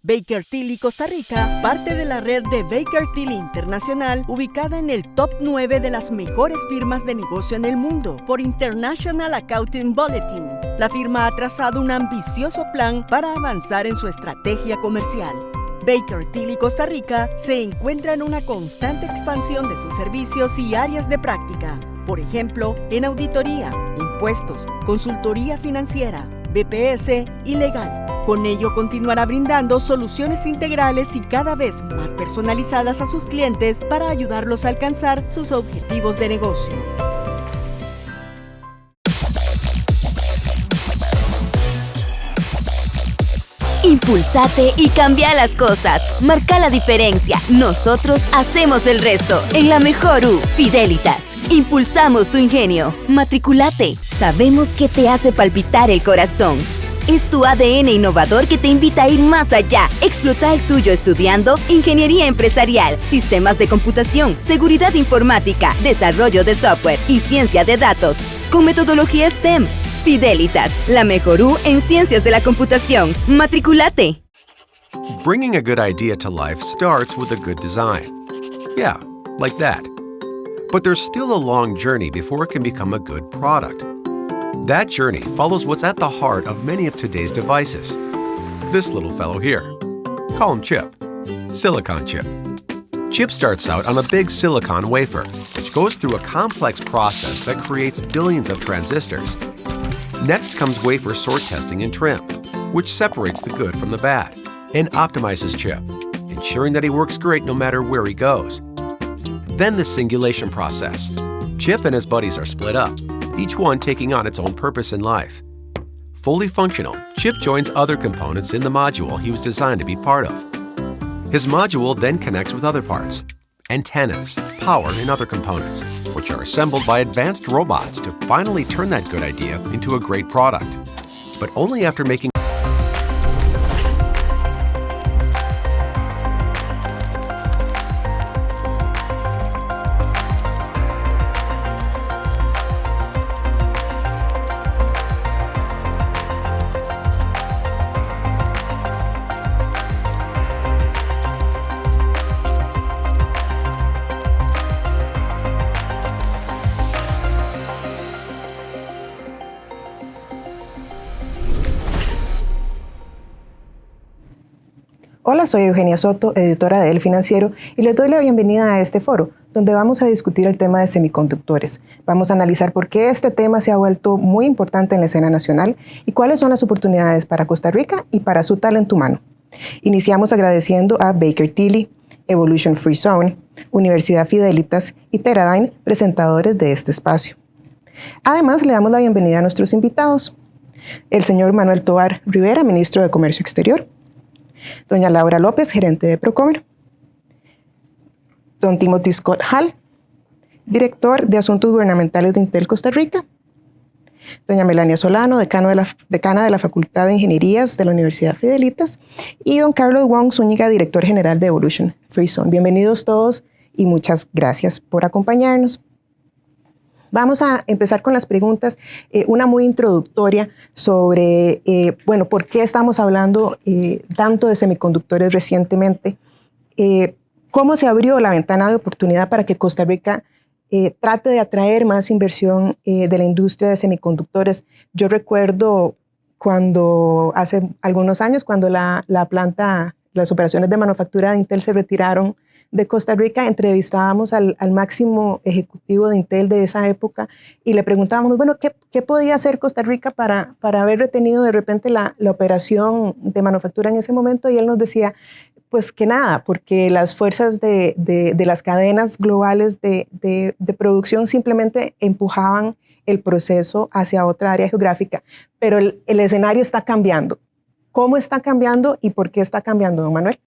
Baker Tilly Costa Rica, parte de la red de Baker Tilly Internacional, ubicada en el top 9 de las mejores firmas de negocio en el mundo por International Accounting Bulletin. La firma ha trazado un ambicioso plan para avanzar en su estrategia comercial. Baker Tilly Costa Rica se encuentra en una constante expansión de sus servicios y áreas de práctica. Por ejemplo, en auditoría, impuestos, consultoría financiera, BPS y legal. Con ello continuará brindando soluciones integrales y cada vez más personalizadas a sus clientes para ayudarlos a alcanzar sus objetivos de negocio. Impulsate y cambia las cosas. Marca la diferencia. Nosotros hacemos el resto. En la mejor U, Fidelitas. Impulsamos tu ingenio. Matriculate. Sabemos que te hace palpitar el corazón. Es tu ADN innovador que te invita a ir más allá. Explota el tuyo estudiando Ingeniería Empresarial, Sistemas de Computación, Seguridad Informática, Desarrollo de Software y Ciencia de Datos. Con metodología STEM. Fidelitas, la mejor U en Ciencias de la Computación. Matriculate. Bringing a good idea to life starts with a good design. Yeah, like that. But there's still a long journey before it can become a good product. That journey follows what's at the heart of many of today's devices. This little fellow here. Call him Chip. Silicon chip. Chip starts out on a big silicon wafer, which goes through a complex process that creates billions of transistors. Next comes wafer sort testing and trim, which separates the good from the bad and optimizes Chip, ensuring that he works great no matter where he goes. Then the singulation process. Chip and his buddies are split up, each one taking on its own purpose in life. Fully functional, Chip joins other components in the module he was designed to be part of. His module then connects with other parts, antennas, power, and other components, which are assembled by advanced robots to finally turn that good idea into a great product. But only after making Hola, soy Eugenia Soto, editora de El Financiero, y les doy la bienvenida a este foro, donde vamos a discutir el tema de semiconductores. Vamos a analizar por qué este tema se ha vuelto muy importante en la escena nacional y cuáles son las oportunidades para Costa Rica y para su talento humano. Iniciamos agradeciendo a Baker Tilly, Evolution Free Zone, Universidad Fidelitas y Teradyne, presentadores de este espacio. Además, le damos la bienvenida a nuestros invitados, el señor Manuel Tovar Rivera, ministro de Comercio Exterior, doña Laura López, gerente de Procomer, don Timothy Scott Hall, director de Asuntos Gubernamentales de Intel Costa Rica, doña Melania Solano, decana de la Facultad de Ingenierías de la Universidad Fidelitas, y don Carlos Wong Zúñiga, director general de Evolution Free Zone. Bienvenidos todos y muchas gracias por acompañarnos. Vamos a empezar con las preguntas, una muy introductoria sobre, por qué estamos hablando tanto de semiconductores recientemente, cómo se abrió la ventana de oportunidad para que Costa Rica trate de atraer más inversión de la industria de semiconductores. Yo recuerdo cuando hace algunos años, cuando las operaciones de manufactura de Intel se retiraron de Costa Rica, entrevistábamos al máximo ejecutivo de Intel de esa época y le preguntábamos, ¿qué podía hacer Costa Rica para haber retenido de repente la operación de manufactura en ese momento? Y él nos decía, pues que nada, porque las fuerzas de las cadenas globales de producción simplemente empujaban el proceso hacia otra área geográfica, pero el escenario está cambiando. ¿Cómo está cambiando y por qué está cambiando, don Manuel?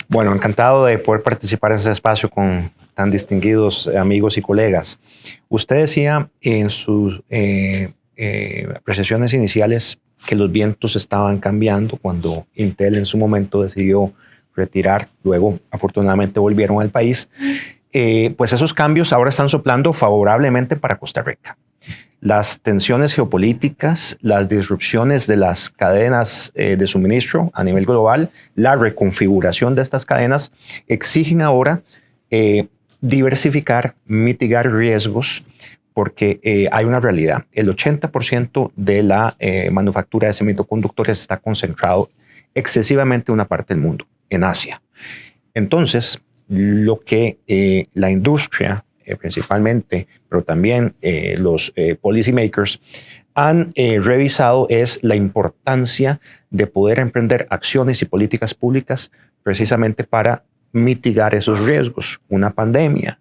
Bueno, encantado de poder participar en ese espacio con tan distinguidos amigos y colegas. Usted decía en sus apreciaciones iniciales que los vientos estaban cambiando cuando Intel en su momento decidió retirar, luego afortunadamente volvieron al país. Pues esos cambios ahora están soplando favorablemente para Costa Rica. las tensiones geopolíticas, las disrupciones de las cadenas de suministro a nivel global, la reconfiguración de estas cadenas exigen ahora diversificar, mitigar riesgos, porque hay una realidad. El 80% de la manufactura de semiconductores está concentrado excesivamente en una parte del mundo, en Asia. Entonces, lo que la industria, principalmente, pero también los policymakers, han revisado es la importancia de poder emprender acciones y políticas públicas precisamente para mitigar esos riesgos. Una pandemia,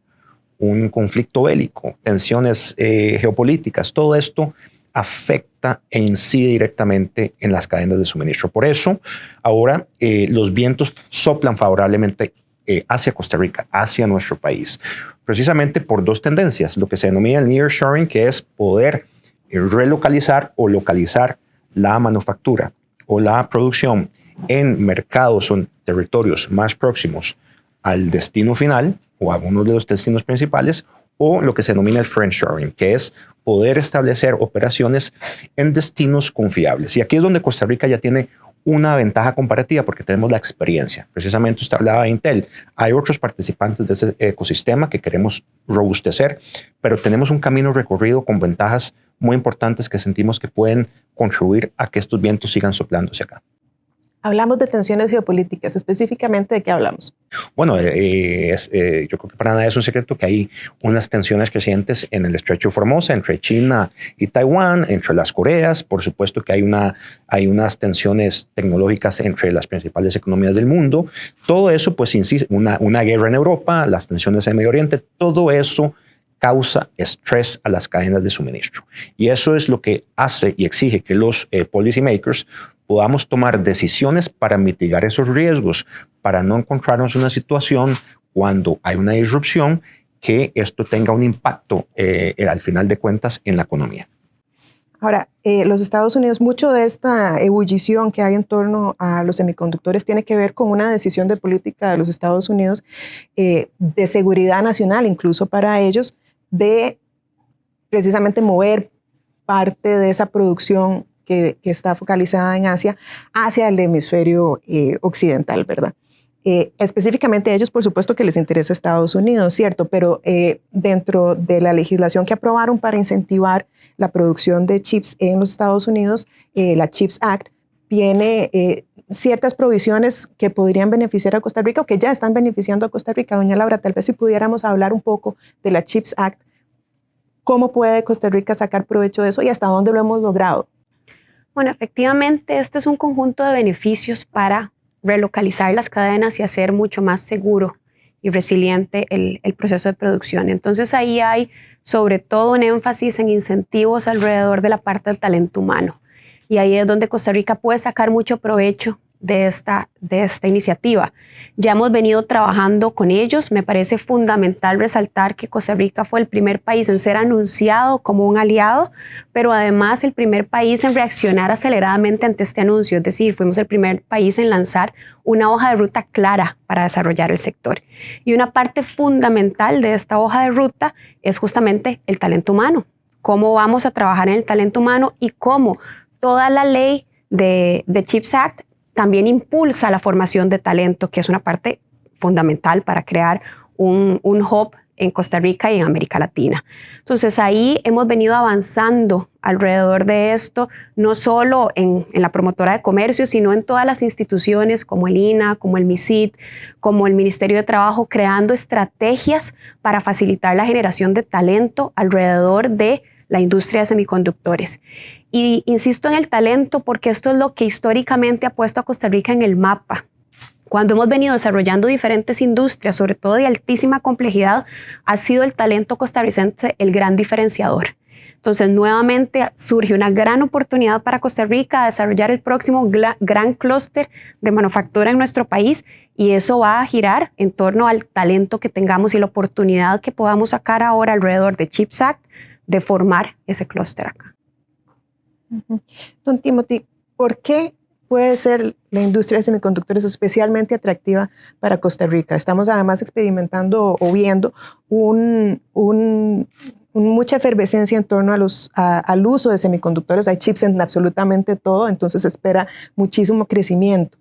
un conflicto bélico, tensiones geopolíticas, todo esto afecta e incide directamente en las cadenas de suministro. Por eso, ahora los vientos soplan favorablemente hacia Costa Rica, hacia nuestro país, precisamente por dos tendencias, lo que se denomina el nearshoring, que es poder relocalizar o localizar la manufactura o la producción en mercados o en territorios más próximos al destino final o a uno de los destinos principales, o lo que se denomina el friendshoring, que es poder establecer operaciones en destinos confiables. Y aquí es donde Costa Rica ya tiene una ventaja comparativa porque tenemos la experiencia. Precisamente usted hablaba de Intel. Hay otros participantes de ese ecosistema que queremos robustecer, pero tenemos un camino recorrido con ventajas muy importantes que sentimos que pueden contribuir a que estos vientos sigan soplando hacia acá. Hablamos de tensiones geopolíticas, específicamente ¿de qué hablamos? Bueno, yo creo que para nada es un secreto que hay unas tensiones crecientes en el Estrecho de Formosa entre China y Taiwán, entre las Coreas. Por supuesto que hay unas tensiones tecnológicas entre las principales economías del mundo. Todo eso, pues, una guerra en Europa, las tensiones en el Medio Oriente, todo eso causa estrés a las cadenas de suministro. Y eso es lo que hace y exige que los policymakers podamos tomar decisiones para mitigar esos riesgos, para no encontrarnos en una situación cuando hay una disrupción que esto tenga un impacto al final de cuentas en la economía. Ahora, los Estados Unidos, mucho de esta ebullición que hay en torno a los semiconductores tiene que ver con una decisión de política de los Estados Unidos de seguridad nacional, incluso para ellos, de precisamente mover parte de esa producción que está focalizada en Asia hacia el hemisferio occidental, ¿verdad? Específicamente a ellos, por supuesto que les interesa Estados Unidos, ¿cierto? Pero dentro de la legislación que aprobaron para incentivar la producción de chips en los Estados Unidos, la CHIPS Act, viene ciertas provisiones que podrían beneficiar a Costa Rica o que ya están beneficiando a Costa Rica. Doña Laura, tal vez si pudiéramos hablar un poco de la CHIPS Act, ¿cómo puede Costa Rica sacar provecho de eso y hasta dónde lo hemos logrado? Bueno, efectivamente, este es un conjunto de beneficios para relocalizar las cadenas y hacer mucho más seguro y resiliente el proceso de producción. Entonces ahí hay sobre todo un énfasis en incentivos alrededor de la parte del talento humano. Y ahí es donde Costa Rica puede sacar mucho provecho de esta iniciativa. Ya hemos venido trabajando con ellos. Me parece fundamental resaltar que Costa Rica fue el primer país en ser anunciado como un aliado, pero además el primer país en reaccionar aceleradamente ante este anuncio. Es decir, fuimos el primer país en lanzar una hoja de ruta clara para desarrollar el sector. Y una parte fundamental de esta hoja de ruta es justamente el talento humano. Cómo vamos a trabajar en el talento humano y cómo toda la ley de CHIPS Act también impulsa la formación de talento, que es una parte fundamental para crear un hub en Costa Rica y en América Latina. Entonces ahí hemos venido avanzando alrededor de esto, no solo en la promotora de comercio, sino en todas las instituciones como el INA, como el MISIT, como el Ministerio de Trabajo, creando estrategias para facilitar la generación de talento alrededor de la industria de semiconductores. Y insisto en el talento porque esto es lo que históricamente ha puesto a Costa Rica en el mapa. Cuando hemos venido desarrollando diferentes industrias, sobre todo de altísima complejidad, ha sido el talento costarricense el gran diferenciador. Entonces, nuevamente surge una gran oportunidad para Costa Rica a desarrollar el próximo gran clúster de manufactura en nuestro país, y eso va a girar en torno al talento que tengamos y la oportunidad que podamos sacar ahora alrededor de CHIPS Act de formar ese clúster acá. Don Timothy, ¿por qué puede ser la industria de semiconductores especialmente atractiva para Costa Rica? Estamos además experimentando o viendo un mucha efervescencia en torno al uso de semiconductores. Hay chips en absolutamente todo, entonces se espera muchísimo crecimiento.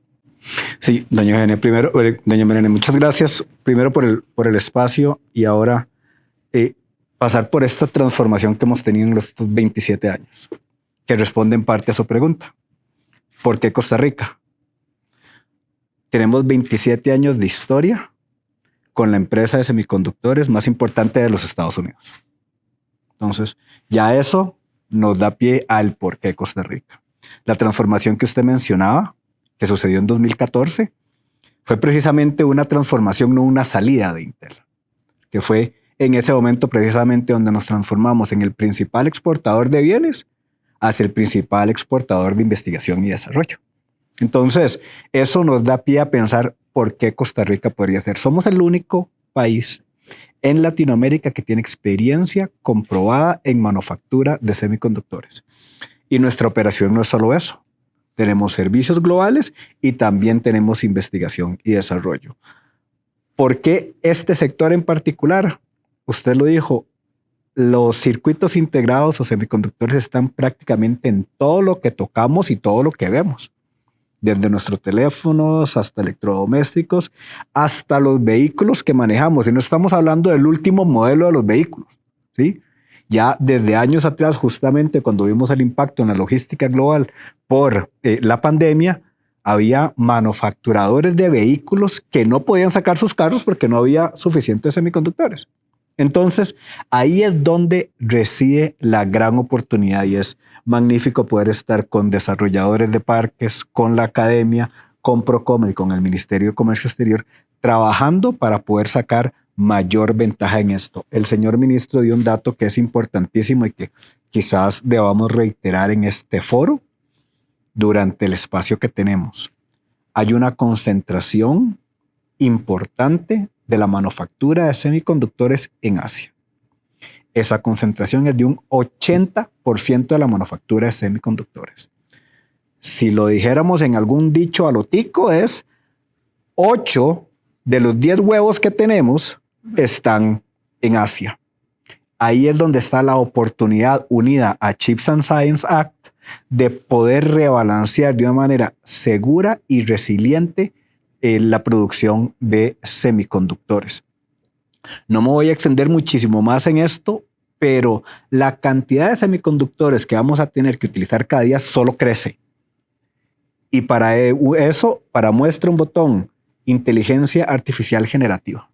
Sí, doña Eugenia, primero, doña Melania, muchas gracias primero por el espacio y ahora pasar por esta transformación que hemos tenido en estos 27 años, que responde en parte a su pregunta. ¿Por qué Costa Rica? Tenemos 27 años de historia con la empresa de semiconductores más importante de los Estados Unidos. Entonces, ya eso nos da pie al por qué Costa Rica. La transformación que usted mencionaba, que sucedió en 2014, fue precisamente una transformación, no una salida de Intel, que fue en ese momento precisamente donde nos transformamos en el principal exportador de bienes hacia el principal exportador de investigación y desarrollo. Entonces, eso nos da pie a pensar por qué Costa Rica podría ser. Somos el único país en Latinoamérica que tiene experiencia comprobada en manufactura de semiconductores. Y nuestra operación no es solo eso. Tenemos servicios globales y también tenemos investigación y desarrollo. ¿Por qué este sector en particular? Usted lo dijo, los circuitos integrados o semiconductores están prácticamente en todo lo que tocamos y todo lo que vemos. Desde nuestros teléfonos hasta electrodomésticos, hasta los vehículos que manejamos. Y no estamos hablando del último modelo de los vehículos, ¿sí? Ya desde años atrás, justamente cuando vimos el impacto en la logística global por la pandemia, había manufacturadores de vehículos que no podían sacar sus carros porque no había suficientes semiconductores. Entonces, ahí es donde reside la gran oportunidad y es magnífico poder estar con desarrolladores de parques, con la academia, con Procomer y con el Ministerio de Comercio Exterior, trabajando para poder sacar mayor ventaja en esto. El señor ministro dio un dato que es importantísimo y que quizás debamos reiterar en este foro durante el espacio que tenemos. Hay una concentración importante de la manufactura de semiconductores en Asia. Esa concentración es de un 80% de la manufactura de semiconductores. Si lo dijéramos en algún dicho a lo tico, es 8 de los 10 huevos que tenemos están en Asia. Ahí es donde está la oportunidad unida a Chips and Science Act de poder rebalancear de una manera segura y resiliente la producción de semiconductores. No me voy a extender muchísimo más en esto, pero la cantidad de semiconductores que vamos a tener que utilizar cada día solo crece. Y para eso, para muestra un botón, inteligencia artificial generativa.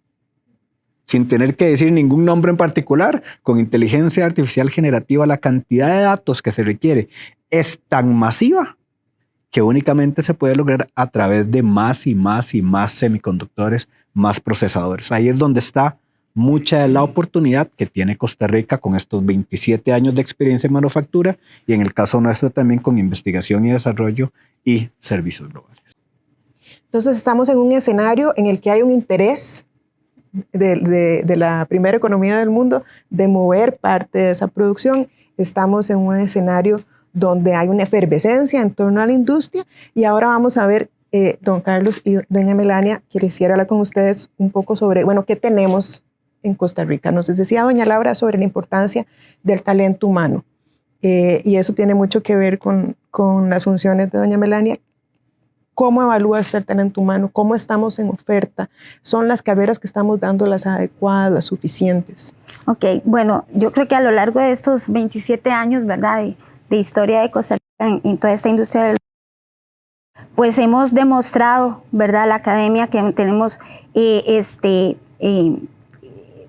Sin tener que decir ningún nombre en particular, con inteligencia artificial generativa la cantidad de datos que se requiere es tan masiva que únicamente se puede lograr a través de más y más y más semiconductores, más procesadores. Ahí es donde está mucha de la oportunidad que tiene Costa Rica con estos 27 años de experiencia en manufactura y en el caso nuestro también con investigación y desarrollo y servicios globales. Entonces estamos en un escenario en el que hay un interés de la primera economía del mundo de mover parte de esa producción. Estamos en un escenario donde hay una efervescencia en torno a la industria y ahora vamos a ver, don Carlos y doña Melania, quisiera hablar con ustedes un poco sobre, bueno, ¿qué tenemos en Costa Rica? Nos decía doña Laura sobre la importancia del talento humano y eso tiene mucho que ver con las funciones de doña Melania. ¿Cómo evalúa el talento humano? ¿Cómo estamos en oferta? ¿Son las carreras que estamos dando las adecuadas, las suficientes? Ok, bueno, yo creo que a lo largo de estos 27 años, ¿verdad?, de historia de Costa Rica en toda esta industria, pues hemos demostrado, ¿verdad?, la academia que tenemos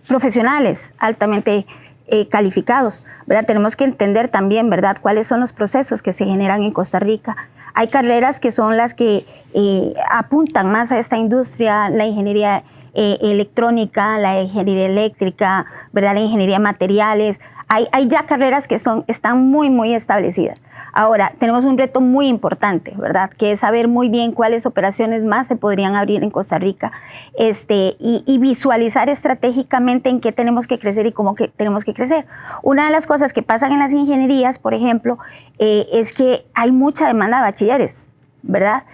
profesionales altamente calificados, ¿verdad? Tenemos que entender también, ¿verdad?, cuáles son los procesos que se generan en Costa Rica. Hay carreras que son las que apuntan más a esta industria, la ingeniería electrónica, la ingeniería eléctrica, ¿verdad?, la ingeniería de materiales. Hay ya carreras que están muy, muy establecidas. Ahora, tenemos un reto muy importante, ¿verdad?, que es saber muy bien cuáles operaciones más se podrían abrir en Costa Rica y visualizar estratégicamente en qué tenemos que crecer y cómo tenemos que crecer. Una de las cosas que pasan en las ingenierías, por ejemplo, es que hay mucha demanda de bachilleres, ¿verdad?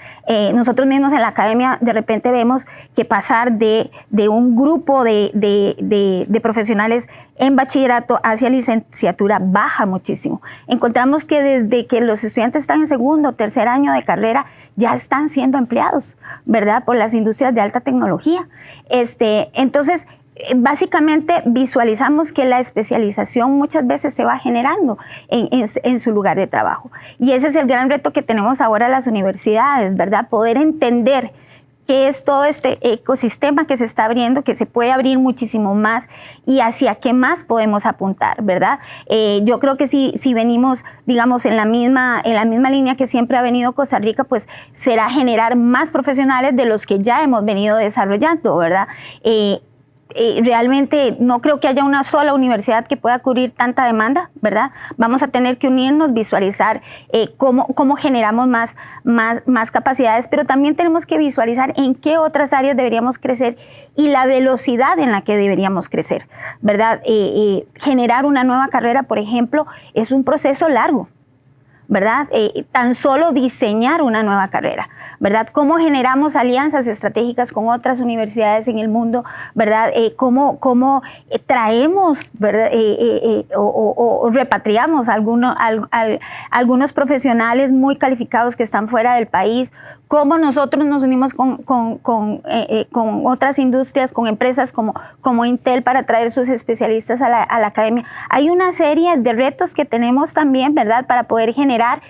Nosotros mismos en la academia de repente vemos que pasar de un grupo de profesionales en bachillerato hacia licenciatura baja muchísimo. Encontramos que desde que los estudiantes están en segundo o tercer año de carrera ya están siendo empleados, ¿verdad? Por las industrias de alta tecnología. Entonces, básicamente visualizamos que la especialización muchas veces se va generando en su lugar de trabajo. Y ese es el gran reto que tenemos ahora las universidades, ¿verdad? Poder entender qué es todo este ecosistema que se está abriendo, que se puede abrir muchísimo más y hacia qué más podemos apuntar, ¿verdad? Yo creo que si venimos, digamos, en la misma línea que siempre ha venido Costa Rica, pues será generar más profesionales de los que ya hemos venido desarrollando, ¿verdad? Realmente no creo que haya una sola universidad que pueda cubrir tanta demanda, ¿verdad? Vamos a tener que unirnos, visualizar cómo generamos más capacidades, pero también tenemos que visualizar en qué otras áreas deberíamos crecer y la velocidad en la que deberíamos crecer, ¿verdad? Generar una nueva carrera, por ejemplo, es un proceso largo, ¿verdad? Tan solo diseñar una nueva carrera, ¿verdad? ¿Cómo generamos alianzas estratégicas con otras universidades en el mundo, ¿verdad? ¿Cómo traemos, ¿verdad? O repatriamos algunos profesionales muy calificados que están fuera del país? ¿Cómo nosotros nos unimos con otras industrias, con empresas como Intel para traer sus especialistas a la academia? Hay una serie de retos que tenemos también, ¿verdad? Para poder generar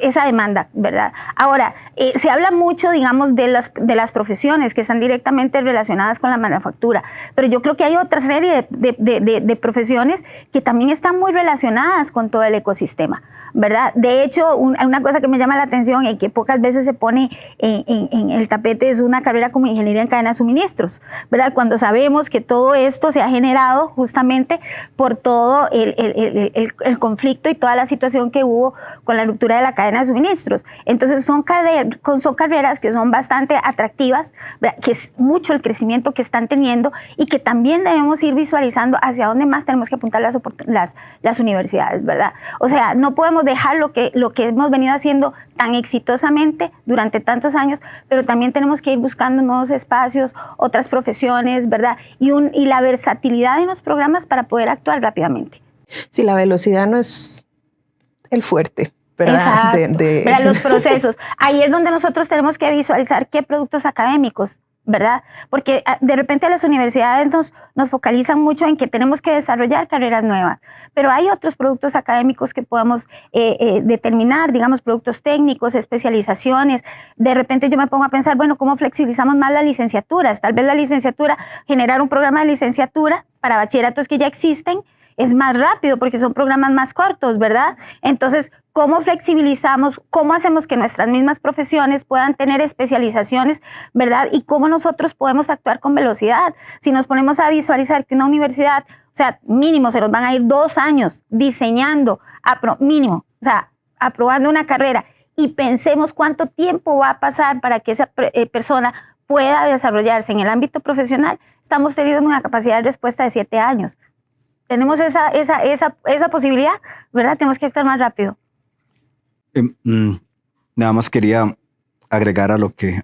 esa demanda, ¿verdad? Ahora, se habla mucho, digamos, de las profesiones que están directamente relacionadas con la manufactura, pero yo creo que hay otra serie de profesiones que también están muy relacionadas con todo el ecosistema, ¿verdad? De hecho, una cosa que me llama la atención y que pocas veces se pone en el tapete es una carrera como ingeniería en cadena de suministros, ¿verdad? Cuando sabemos que todo esto se ha generado justamente por todo el conflicto y toda la situación que hubo con la ruptura de la cadena de suministros. Entonces son carreras que son bastante atractivas, ¿verdad? Que es mucho el crecimiento que están teniendo y que también debemos ir visualizando hacia dónde más tenemos que apuntar las universidades, ¿verdad? O sea, no podemos dejar lo que hemos venido haciendo tan exitosamente durante tantos años, pero también tenemos que ir buscando nuevos espacios, otras profesiones, ¿verdad? Y la versatilidad en los programas para poder actuar rápidamente. Sí, la velocidad no es el fuerte, ¿verdad? ¿Verdad? Los procesos. Ahí es donde nosotros tenemos que visualizar qué productos académicos, ¿verdad? Porque de repente las universidades nos focalizan mucho en que tenemos que desarrollar carreras nuevas, pero hay otros productos académicos que podamos determinar, digamos, productos técnicos, especializaciones. De repente yo me pongo a pensar, bueno, ¿cómo flexibilizamos más las licenciaturas? Tal vez la licenciatura, generar un programa de licenciatura para bachilleratos que ya existen, es más rápido porque son programas más cortos, ¿verdad? Entonces, ¿cómo flexibilizamos? ¿Cómo hacemos que nuestras mismas profesiones puedan tener especializaciones, ¿verdad? Y cómo nosotros podemos actuar con velocidad. Si nos ponemos a visualizar que una universidad, o sea, mínimo se nos van a ir 2 años diseñando, mínimo, o sea, aprobando una carrera y pensemos cuánto tiempo va a pasar para que esa persona pueda desarrollarse en el ámbito profesional, estamos teniendo una capacidad de respuesta de 7 años. Tenemos esa posibilidad, ¿verdad? Tenemos que actuar más rápido. Nada más quería agregar a lo que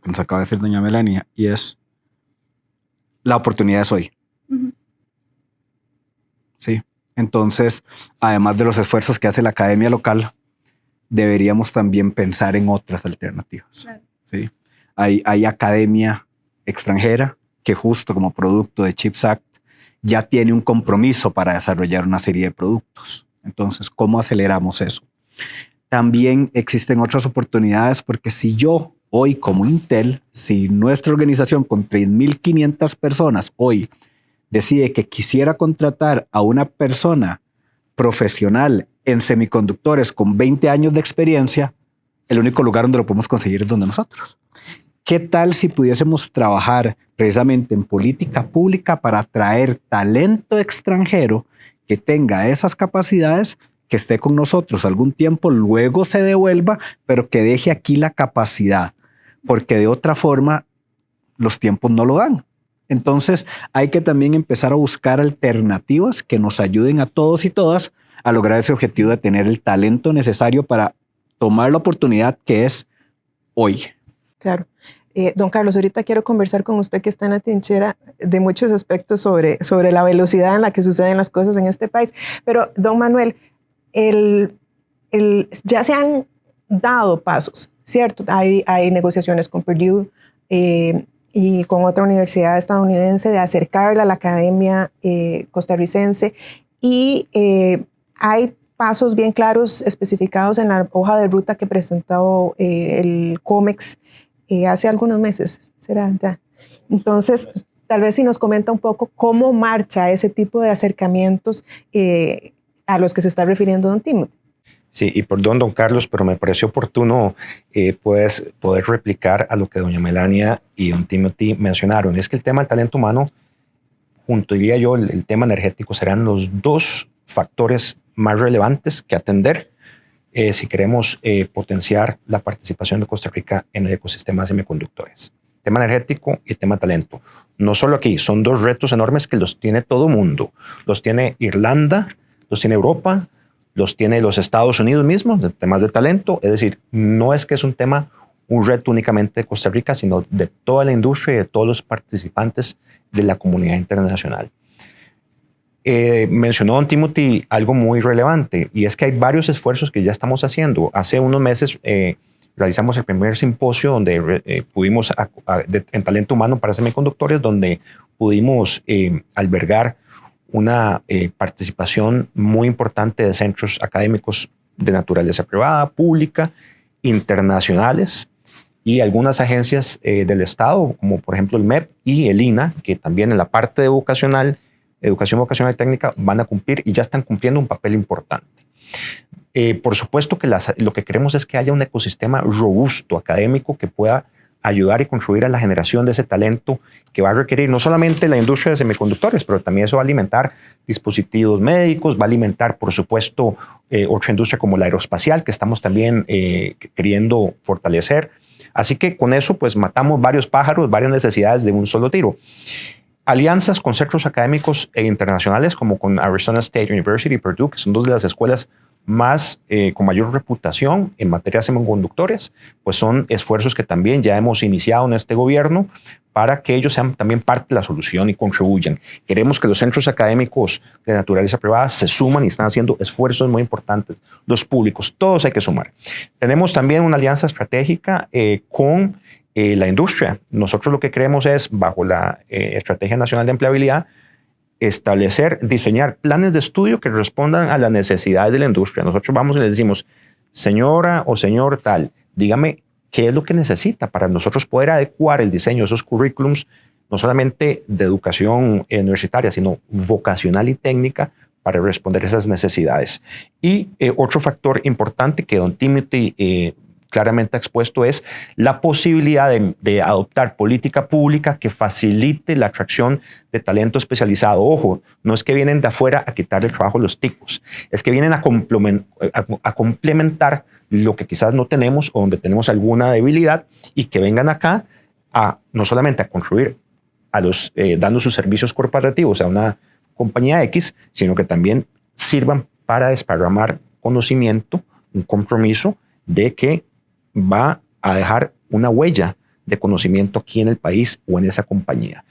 nos acaba de decir doña Melania, y es la oportunidad es hoy. Uh-huh. Sí. Entonces, además de los esfuerzos que hace la academia local, deberíamos también pensar en otras alternativas. Claro. ¿Sí? Hay academia extranjera que justo como producto de CHIPS Act ya tiene un compromiso para desarrollar una serie de productos. Entonces, ¿cómo aceleramos eso? También existen otras oportunidades porque si yo hoy como Intel, si nuestra organización con 3.500 personas hoy decide que quisiera contratar a una persona profesional en semiconductores con 20 años de experiencia, el único lugar donde lo podemos conseguir es donde nosotros. ¿Qué tal si pudiésemos trabajar precisamente en política pública para atraer talento extranjero que tenga esas capacidades, que esté con nosotros algún tiempo, luego se devuelva, pero que deje aquí la capacidad? Porque de otra forma los tiempos no lo dan. Entonces hay que también empezar a buscar alternativas que nos ayuden a todos y todas a lograr ese objetivo de tener el talento necesario para tomar la oportunidad que es hoy. Claro. Don Carlos, ahorita quiero conversar con usted que está en la trinchera de muchos aspectos sobre la velocidad en la que suceden las cosas en este país. Pero, don Manuel, ya se han dado pasos, ¿cierto? Hay negociaciones con Purdue y con otra universidad estadounidense de acercarla a la academia costarricense y hay pasos bien claros especificados en la hoja de ruta que presentó el COMEX hace algunos meses, será ya. Entonces, tal vez si nos comenta un poco cómo marcha ese tipo de acercamientos a los que se está refiriendo don Timothy. Sí, y perdón, don Carlos, pero me pareció oportuno poder replicar a lo que doña Melania y don Timothy mencionaron. Es que el tema del talento humano, junto diría yo, el tema energético serán los dos factores más relevantes que atender si queremos potenciar la participación de Costa Rica en el ecosistema de semiconductores. Tema energético y tema talento. No solo aquí, son dos retos enormes que los tiene todo mundo. Los tiene Irlanda, los tiene Europa, los tiene los Estados Unidos mismos, de temas de talento. Es decir, no es que es un reto únicamente de Costa Rica, sino de toda la industria y de todos los participantes de la comunidad internacional. Mencionó don Timothy algo muy relevante y es que hay varios esfuerzos que ya estamos haciendo. Hace unos meses realizamos el primer simposio donde pudimos en talento humano para semiconductores, donde pudimos albergar una participación muy importante de centros académicos de naturaleza privada, pública, internacionales y algunas agencias del Estado, como por ejemplo el MEP y el INA, que también en la parte de educación vocacional y técnica van a cumplir y ya están cumpliendo un papel importante. Por supuesto que lo que queremos es que haya un ecosistema robusto académico que pueda ayudar y contribuir a la generación de ese talento que va a requerir no solamente la industria de semiconductores, pero también eso va a alimentar dispositivos médicos, va a alimentar, por supuesto, otra industria como la aeroespacial, que estamos también queriendo fortalecer. Así que con eso, pues matamos varios pájaros, varias necesidades de un solo tiro. Alianzas con centros académicos internacionales como con Arizona State University y Purdue, que son dos de las escuelas con mayor reputación en materia de semiconductores, pues son esfuerzos que también ya hemos iniciado en este gobierno para que ellos sean también parte de la solución y contribuyan. Queremos que los centros académicos de naturaleza privada se suman y están haciendo esfuerzos muy importantes. Los públicos, todos hay que sumar. Tenemos también una alianza estratégica con la industria. Nosotros lo que queremos es, bajo la Estrategia Nacional de Empleabilidad, diseñar planes de estudio que respondan a las necesidades de la industria. Nosotros vamos y les decimos, señora o señor tal, dígame qué es lo que necesita para nosotros poder adecuar el diseño de esos currículums, no solamente de educación universitaria, sino vocacional y técnica, para responder a esas necesidades. Y otro factor importante que don Timothy claramente ha expuesto es la posibilidad de adoptar política pública que facilite la atracción de talento especializado. Ojo, no es que vienen de afuera a quitarle el trabajo a los ticos, es que vienen a complementar lo que quizás no tenemos o donde tenemos alguna debilidad y que vengan acá no solamente a contribuir dando sus servicios corporativos a una compañía X, sino que también sirvan para desparramar conocimiento, un compromiso de que va a dejar una huella de conocimiento aquí en el país o en esa compañía.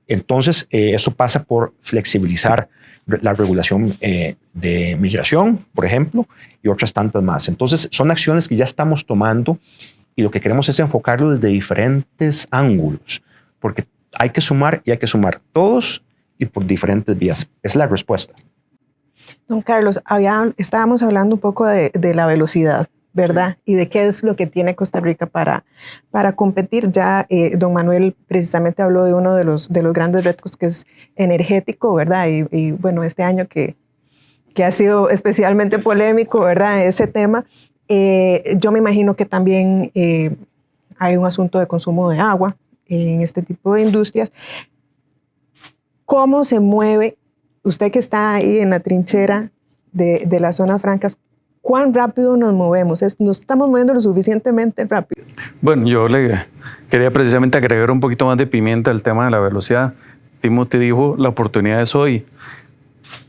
Entonces, eso pasa por flexibilizar la regulación de migración, por ejemplo, y otras tantas más. Entonces, son acciones que ya estamos tomando y lo que queremos es enfocarlo desde diferentes ángulos, porque hay que sumar y hay que sumar todos y por diferentes vías. Es la respuesta. Don Carlos, estábamos hablando un poco de la velocidad, ¿verdad? Y de qué es lo que tiene Costa Rica para competir. Ya don Manuel precisamente habló de uno de los grandes retos que es energético, ¿verdad? Y bueno, este año que ha sido especialmente polémico, ¿verdad? Ese tema. Yo me imagino que también hay un asunto de consumo de agua en este tipo de industrias. ¿Cómo se mueve usted que está ahí en la trinchera de las zonas francas? ¿Cuán rápido nos movemos? ¿Nos estamos moviendo lo suficientemente rápido? Bueno, yo le quería precisamente agregar un poquito más de pimienta al tema de la velocidad. Timothy dijo, la oportunidad es hoy.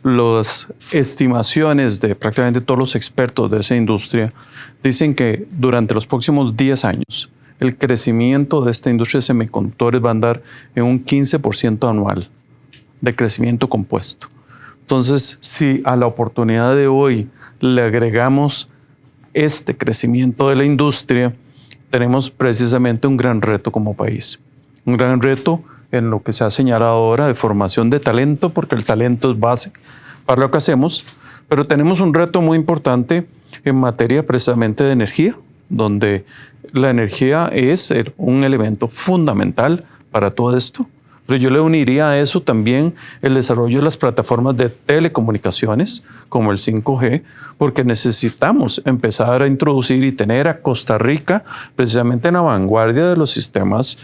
Las estimaciones de prácticamente todos los expertos de esa industria dicen que durante los próximos 10 años el crecimiento de esta industria de semiconductores va a andar en un 15% anual de crecimiento compuesto. Entonces, si a la oportunidad de hoy le agregamos este crecimiento de la industria, tenemos precisamente un gran reto como país. Un gran reto en lo que se ha señalado ahora de formación de talento, porque el talento es base para lo que hacemos, pero tenemos un reto muy importante en materia precisamente de energía, donde la energía es un elemento fundamental para todo esto. Pero yo le uniría a eso también el desarrollo de las plataformas de telecomunicaciones, como el 5G, porque necesitamos empezar a introducir y tener a Costa Rica precisamente en la vanguardia de los sistemas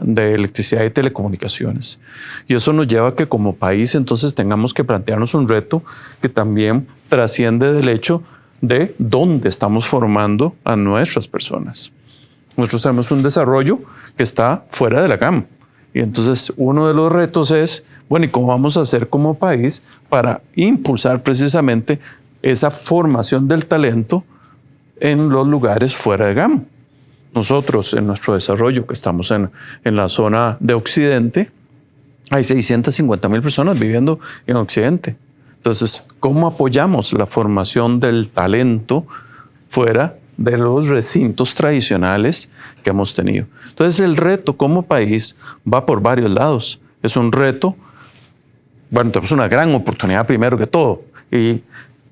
de electricidad y telecomunicaciones. Y eso nos lleva a que como país entonces tengamos que plantearnos un reto que también trasciende del hecho de dónde estamos formando a nuestras personas. Nosotros tenemos un desarrollo que está fuera de la gama. Y entonces uno de los retos es, bueno, ¿y cómo vamos a hacer como país para impulsar precisamente esa formación del talento en los lugares fuera de gama? Nosotros, en nuestro desarrollo, que estamos en la zona de Occidente, hay 650,000 personas viviendo en Occidente. Entonces, ¿cómo apoyamos la formación del talento fuera de los recintos tradicionales que hemos tenido? Entonces el reto como país va por varios lados. Es un reto, bueno, tenemos una gran oportunidad primero que todo y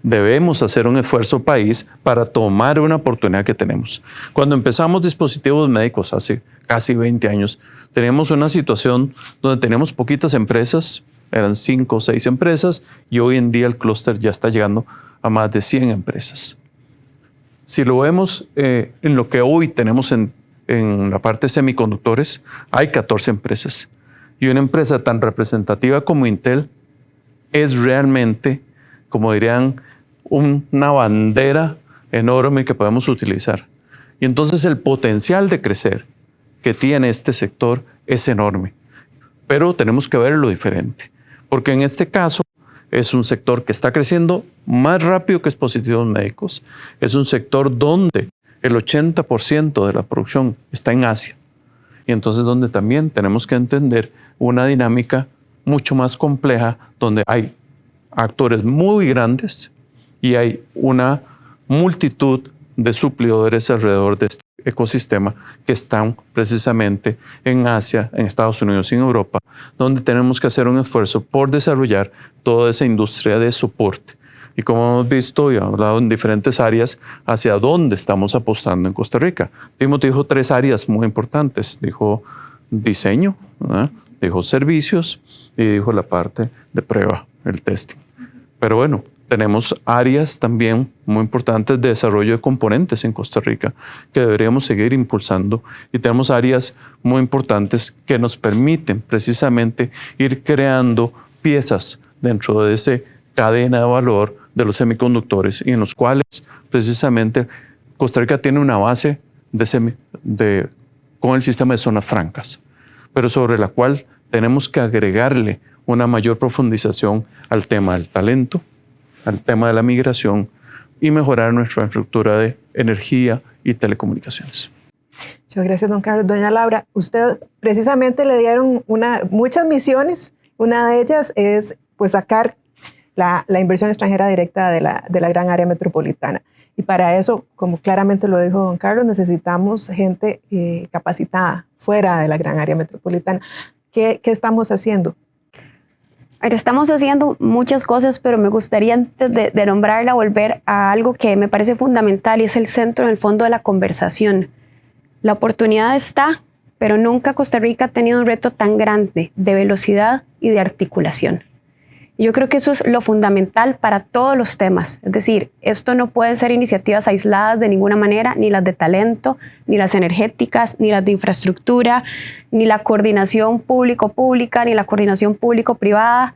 debemos hacer un esfuerzo país para tomar una oportunidad que tenemos. Cuando empezamos dispositivos médicos hace casi 20 años, teníamos una situación donde teníamos poquitas empresas, eran 5 o 6 empresas y hoy en día el clúster ya está llegando a más de 100 empresas. Si lo vemos en lo que hoy tenemos en la parte de semiconductores, hay 14 empresas. Y una empresa tan representativa como Intel es realmente, como dirían, una bandera enorme que podemos utilizar. Y entonces el potencial de crecer que tiene este sector es enorme. Pero tenemos que verlo diferente. Porque en este caso, es un sector que está creciendo más rápido que dispositivos médicos. Es un sector donde el 80% de la producción está en Asia. Y entonces donde también tenemos que entender una dinámica mucho más compleja, donde hay actores muy grandes y hay una multitud de suplidores alrededor de este ecosistema que están precisamente en Asia, en Estados Unidos y en Europa, donde tenemos que hacer un esfuerzo por desarrollar toda esa industria de soporte. Y como hemos visto y hablado en diferentes áreas, hacia dónde estamos apostando en Costa Rica. Timothy dijo 3 áreas muy importantes. Dijo diseño, ¿verdad? Dijo servicios y dijo la parte de prueba, el testing. Pero bueno, tenemos áreas también muy importantes de desarrollo de componentes en Costa Rica que deberíamos seguir impulsando y tenemos áreas muy importantes que nos permiten precisamente ir creando piezas dentro de esa cadena de valor de los semiconductores y en los cuales precisamente Costa Rica tiene una base con el sistema de zonas francas, pero sobre la cual tenemos que agregarle una mayor profundización al tema del talento, al tema de la migración y mejorar nuestra infraestructura de energía y telecomunicaciones. Muchas gracias, don Carlos. Doña Laura, usted precisamente le dieron muchas misiones. Una de ellas es pues, sacar la inversión extranjera directa de la gran área metropolitana. Y para eso, como claramente lo dijo don Carlos, necesitamos gente capacitada fuera de la gran área metropolitana. ¿Qué estamos haciendo? Estamos haciendo muchas cosas, pero me gustaría antes de nombrarla volver a algo que me parece fundamental y es el centro en el fondo de la conversación. La oportunidad está, pero nunca Costa Rica ha tenido un reto tan grande de velocidad y de articulación. Yo creo que eso es lo fundamental para todos los temas. Es decir, esto no pueden ser iniciativas aisladas de ninguna manera, ni las de talento, ni las energéticas, ni las de infraestructura, ni la coordinación público-pública, ni la coordinación público-privada.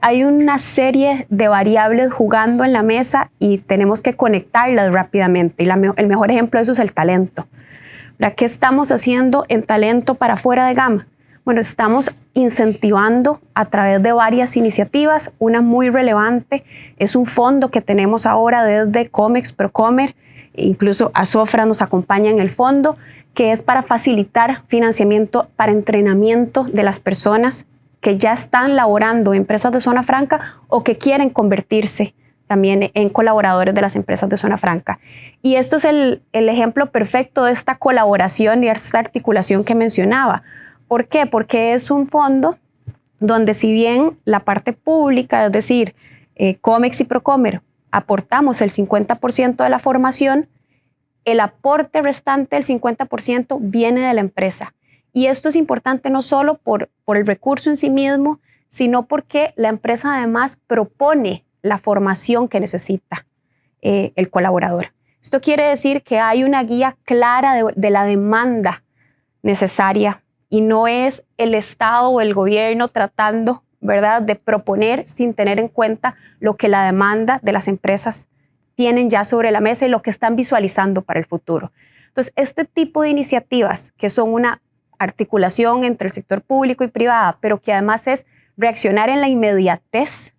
Hay una serie de variables jugando en la mesa y tenemos que conectarlas rápidamente. Y el mejor ejemplo de eso es el talento. ¿Qué estamos haciendo en talento para fuera de gama? Bueno, estamos incentivando a través de varias iniciativas. Una muy relevante es un fondo que tenemos ahora desde Comex, Procomer, incluso Azofra nos acompaña en el fondo, que es para facilitar financiamiento para entrenamiento de las personas que ya están laborando en empresas de zona franca o que quieren convertirse también en colaboradores de las empresas de zona franca. Y esto es el ejemplo perfecto de esta colaboración y esta articulación que mencionaba. ¿Por qué? Porque es un fondo donde si bien la parte pública, es decir, Comex y Procomer, aportamos el 50% de la formación, el aporte restante del 50% viene de la empresa. Y esto es importante no solo por el recurso en sí mismo, sino porque la empresa además propone la formación que necesita el colaborador. Esto quiere decir que hay una guía clara de la demanda necesaria y no es el Estado o el gobierno tratando, ¿verdad?, de proponer sin tener en cuenta lo que la demanda de las empresas tienen ya sobre la mesa y lo que están visualizando para el futuro. Entonces, este tipo de iniciativas que son una articulación entre el sector público y privado, pero que además es reaccionar en la inmediatez,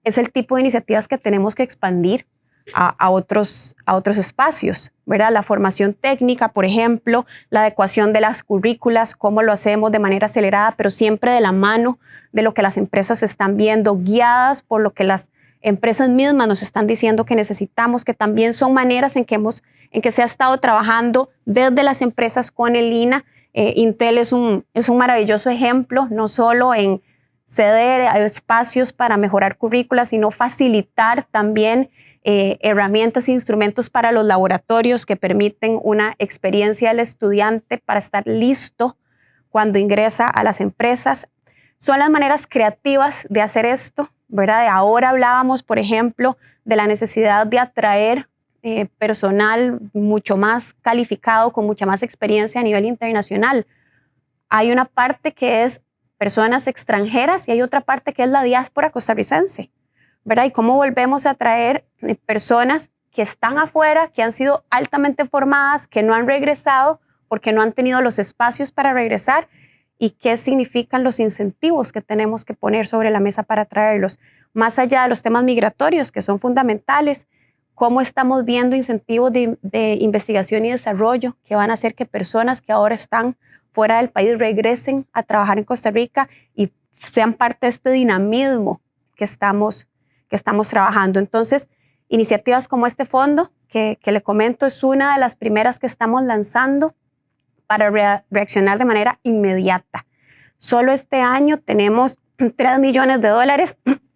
es el tipo de iniciativas que tenemos que expandir a otros espacios, ¿verdad? La formación técnica, por ejemplo, la adecuación de las currículas, cómo lo hacemos de manera acelerada, pero siempre de la mano de lo que las empresas están viendo, guiadas por lo que las empresas mismas nos están diciendo que necesitamos, que también son maneras en que se ha estado trabajando desde las empresas con el INAH. Intel es un maravilloso ejemplo, no solo en ceder espacios para mejorar currículas, sino facilitar también herramientas e instrumentos para los laboratorios que permiten una experiencia del estudiante para estar listo cuando ingresa a las empresas. Son las maneras creativas de hacer esto, ¿verdad? Ahora hablábamos, por ejemplo, de la necesidad de atraer personal mucho más calificado, con mucha más experiencia a nivel internacional. Hay una parte que es personas extranjeras y hay otra parte que es la diáspora costarricense, ¿verdad? Y cómo volvemos a atraer personas que están afuera, que han sido altamente formadas, que no han regresado porque no han tenido los espacios para regresar, y qué significan los incentivos que tenemos que poner sobre la mesa para atraerlos. Más allá de los temas migratorios, que son fundamentales, cómo estamos viendo incentivos de investigación y desarrollo que van a hacer que personas que ahora están fuera del país regresen a trabajar en Costa Rica y sean parte de este dinamismo que estamos trabajando. Entonces, iniciativas como este fondo que le comento es una de las primeras que estamos lanzando para reaccionar de manera inmediata. Solo este año tenemos $3 millones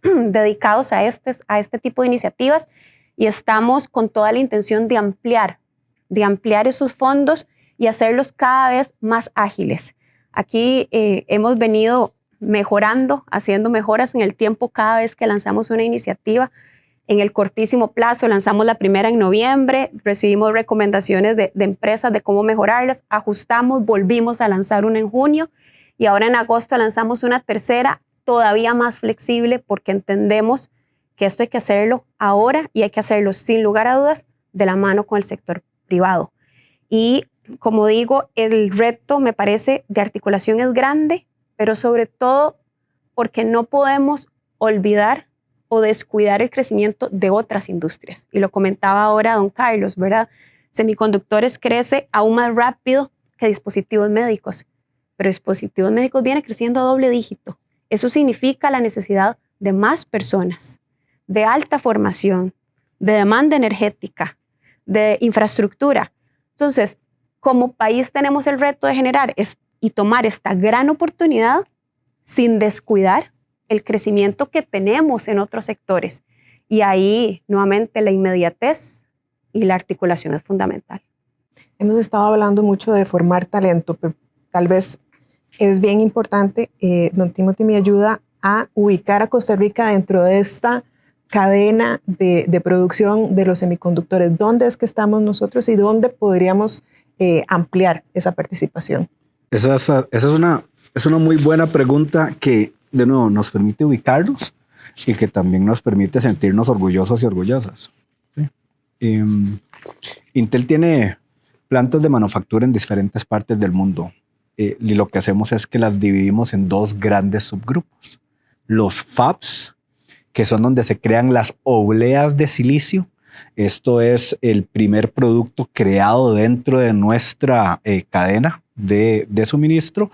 dedicados a este tipo de iniciativas y estamos con toda la intención de ampliar esos fondos y hacerlos cada vez más ágiles. Aquí hemos venido mejorando, haciendo mejoras en el tiempo cada vez que lanzamos una iniciativa. En el cortísimo plazo lanzamos la primera en noviembre, recibimos recomendaciones de empresas de cómo mejorarlas, ajustamos, volvimos a lanzar una en junio y ahora en agosto lanzamos una tercera todavía más flexible porque entendemos que esto hay que hacerlo ahora y hay que hacerlo sin lugar a dudas de la mano con el sector privado. Y como digo, el reto me parece de articulación es grande, pero sobre todo porque no podemos olvidar o descuidar el crecimiento de otras industrias. Y lo comentaba ahora don Carlos, ¿verdad? Semiconductores crece aún más rápido que dispositivos médicos, pero dispositivos médicos viene creciendo a doble dígito. Eso significa la necesidad de más personas, de alta formación, de demanda energética, de infraestructura. Entonces, como país tenemos el reto de generar y tomar esta gran oportunidad sin descuidar el crecimiento que tenemos en otros sectores. Y ahí, nuevamente, la inmediatez y la articulación es fundamental. Hemos estado hablando mucho de formar talento, pero tal vez es bien importante, don Timothy me ayuda a ubicar a Costa Rica dentro de esta cadena de producción de los semiconductores? ¿Dónde es que estamos nosotros y dónde podríamos ampliar esa participación? Esa es una muy buena pregunta que, de nuevo, nos permite ubicarnos y que también nos permite sentirnos orgullosos y orgullosas. ¿Sí? Intel tiene plantas de manufactura en diferentes partes del mundo. Y lo que hacemos es que las dividimos en dos grandes subgrupos. Los fabs, que son donde se crean las obleas de silicio. Esto es el primer producto creado dentro de nuestra cadena de suministro.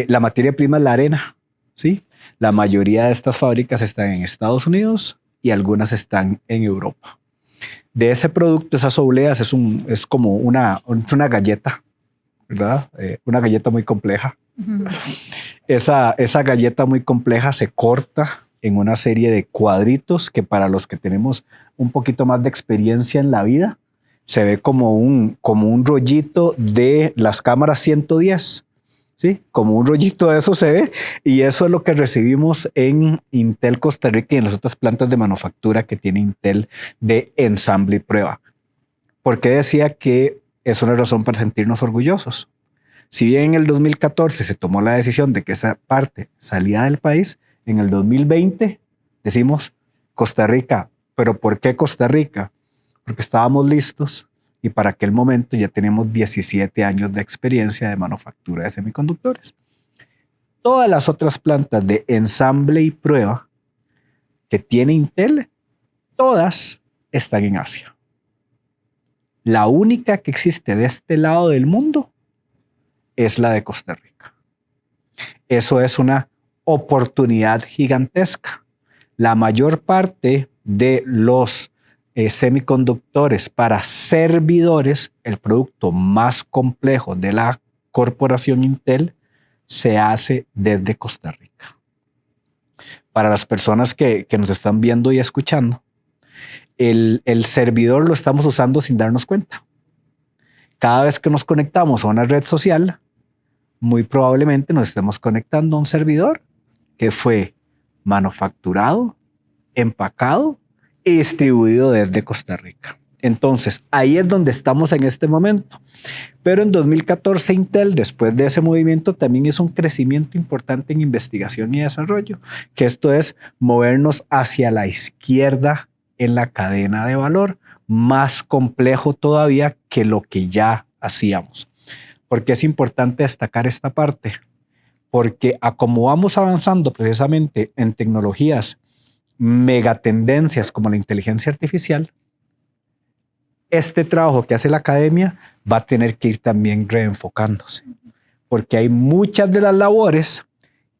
La materia prima es la arena, ¿sí? La mayoría de estas fábricas están en Estados Unidos y algunas están en Europa. De ese producto, esas obleas, es como una galleta, ¿verdad? Una galleta muy compleja. Uh-huh. Esa galleta muy compleja se corta en una serie de cuadritos que, para los que tenemos un poquito más de experiencia en la vida, se ve como un rollito de las cámaras 110, ¿sí? Como un rollito de eso se ve, y eso es lo que recibimos en Intel Costa Rica y en las otras plantas de manufactura que tiene Intel de ensamble y prueba. ¿Por qué decía que es una razón para sentirnos orgullosos? Si bien en el 2014 se tomó la decisión de que esa parte salía del país, en el 2020 decimos Costa Rica. ¿Pero por qué Costa Rica? Porque estábamos listos y para aquel momento ya tenemos 17 años de experiencia de manufactura de semiconductores. Todas las otras plantas de ensamble y prueba que tiene Intel, todas están en Asia. La única que existe de este lado del mundo es la de Costa Rica. Eso es una oportunidad gigantesca. La mayor parte de los semiconductores para servidores, el producto más complejo de la corporación Intel, se hace desde Costa Rica. Para las personas que nos están viendo y escuchando, el servidor lo estamos usando sin darnos cuenta. Cada vez que nos conectamos a una red social, muy probablemente nos estemos conectando a un servidor que fue manufacturado, empacado y distribuido desde Costa Rica. Entonces, ahí es donde estamos en este momento. Pero en 2014 Intel, después de ese movimiento, también hizo un crecimiento importante en investigación y desarrollo, que esto es movernos hacia la izquierda en la cadena de valor, más complejo todavía que lo que ya hacíamos. ¿Por qué es importante destacar esta parte? Porque a como vamos avanzando precisamente en tecnologías megatendencias como la inteligencia artificial, este trabajo que hace la academia va a tener que ir también reenfocándose, porque hay muchas de las labores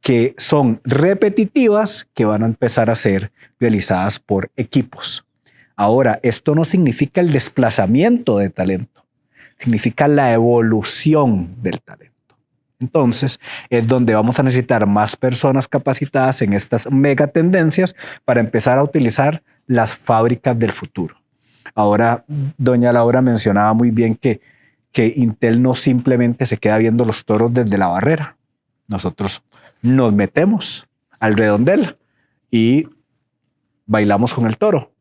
que son repetitivas que van a empezar a ser realizadas por equipos. Ahora, esto no significa el desplazamiento de talento, significa la evolución del talento. Entonces, es donde vamos a necesitar más personas capacitadas en estas megatendencias para empezar a utilizar las fábricas del futuro. Ahora, doña Laura mencionaba muy bien que Intel no simplemente se queda viendo los toros desde la barrera. Nosotros nos metemos al redondel y bailamos con el toro.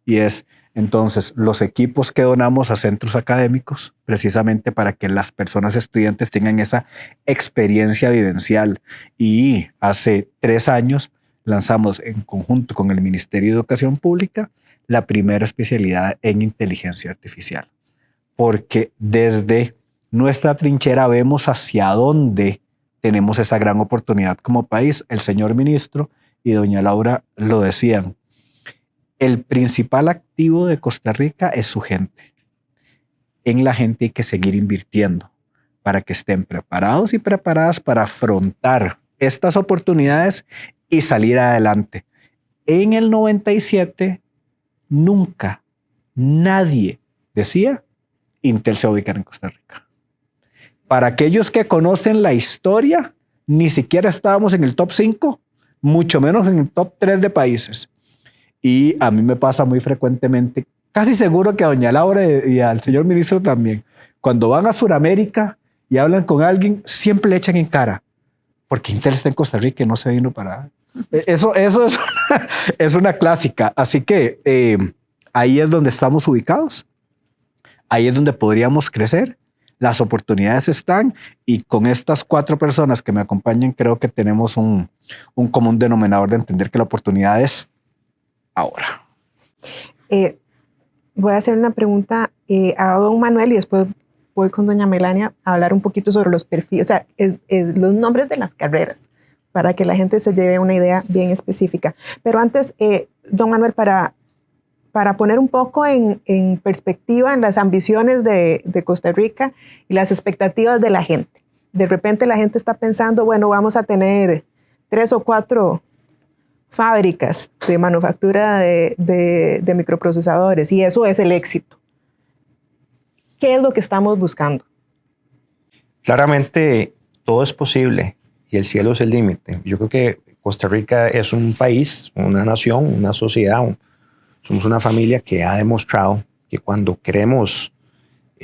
Y es entonces los equipos que donamos a centros académicos, precisamente para que las personas estudiantes tengan esa experiencia vivencial. Y hace 3 años lanzamos en conjunto con el Ministerio de Educación Pública la primera especialidad en inteligencia artificial. Porque desde nuestra trinchera vemos hacia dónde tenemos esa gran oportunidad como país. El señor ministro y doña Laura lo decían. El principal activo de Costa Rica es su gente. En la gente hay que seguir invirtiendo para que estén preparados y preparadas para afrontar estas oportunidades y salir adelante. En el 97, nunca nadie decía Intel se va a ubicar en Costa Rica. Para aquellos que conocen la historia, ni siquiera estábamos en el top 5, mucho menos en el top 3 de países. Y a mí me pasa muy frecuentemente, casi seguro que a doña Laura y al señor ministro también, cuando van a Sudamérica y hablan con alguien, siempre le echan en cara, porque Intel está en Costa Rica y no se vino para... Eso es una clásica. Así que ahí es donde estamos ubicados. Ahí es donde podríamos crecer. Las oportunidades están y con estas 4 personas que me acompañan creo que tenemos un común denominador de entender que la oportunidad es ahora. Voy a hacer una pregunta a don Manuel y después voy con doña Melania a hablar un poquito sobre los perfiles, o sea, los nombres de las carreras, para que la gente se lleve una idea bien específica. Pero antes, don Manuel, para poner un poco en perspectiva en las ambiciones de Costa Rica y las expectativas de la gente. De repente la gente está pensando, bueno, vamos a tener 3 o 4 fábricas de manufactura de microprocesadores y eso es el éxito. ¿Qué es lo que estamos buscando? Claramente todo es posible y el cielo es el límite. Yo creo que Costa Rica es un país, una nación, una sociedad, somos una familia que ha demostrado que cuando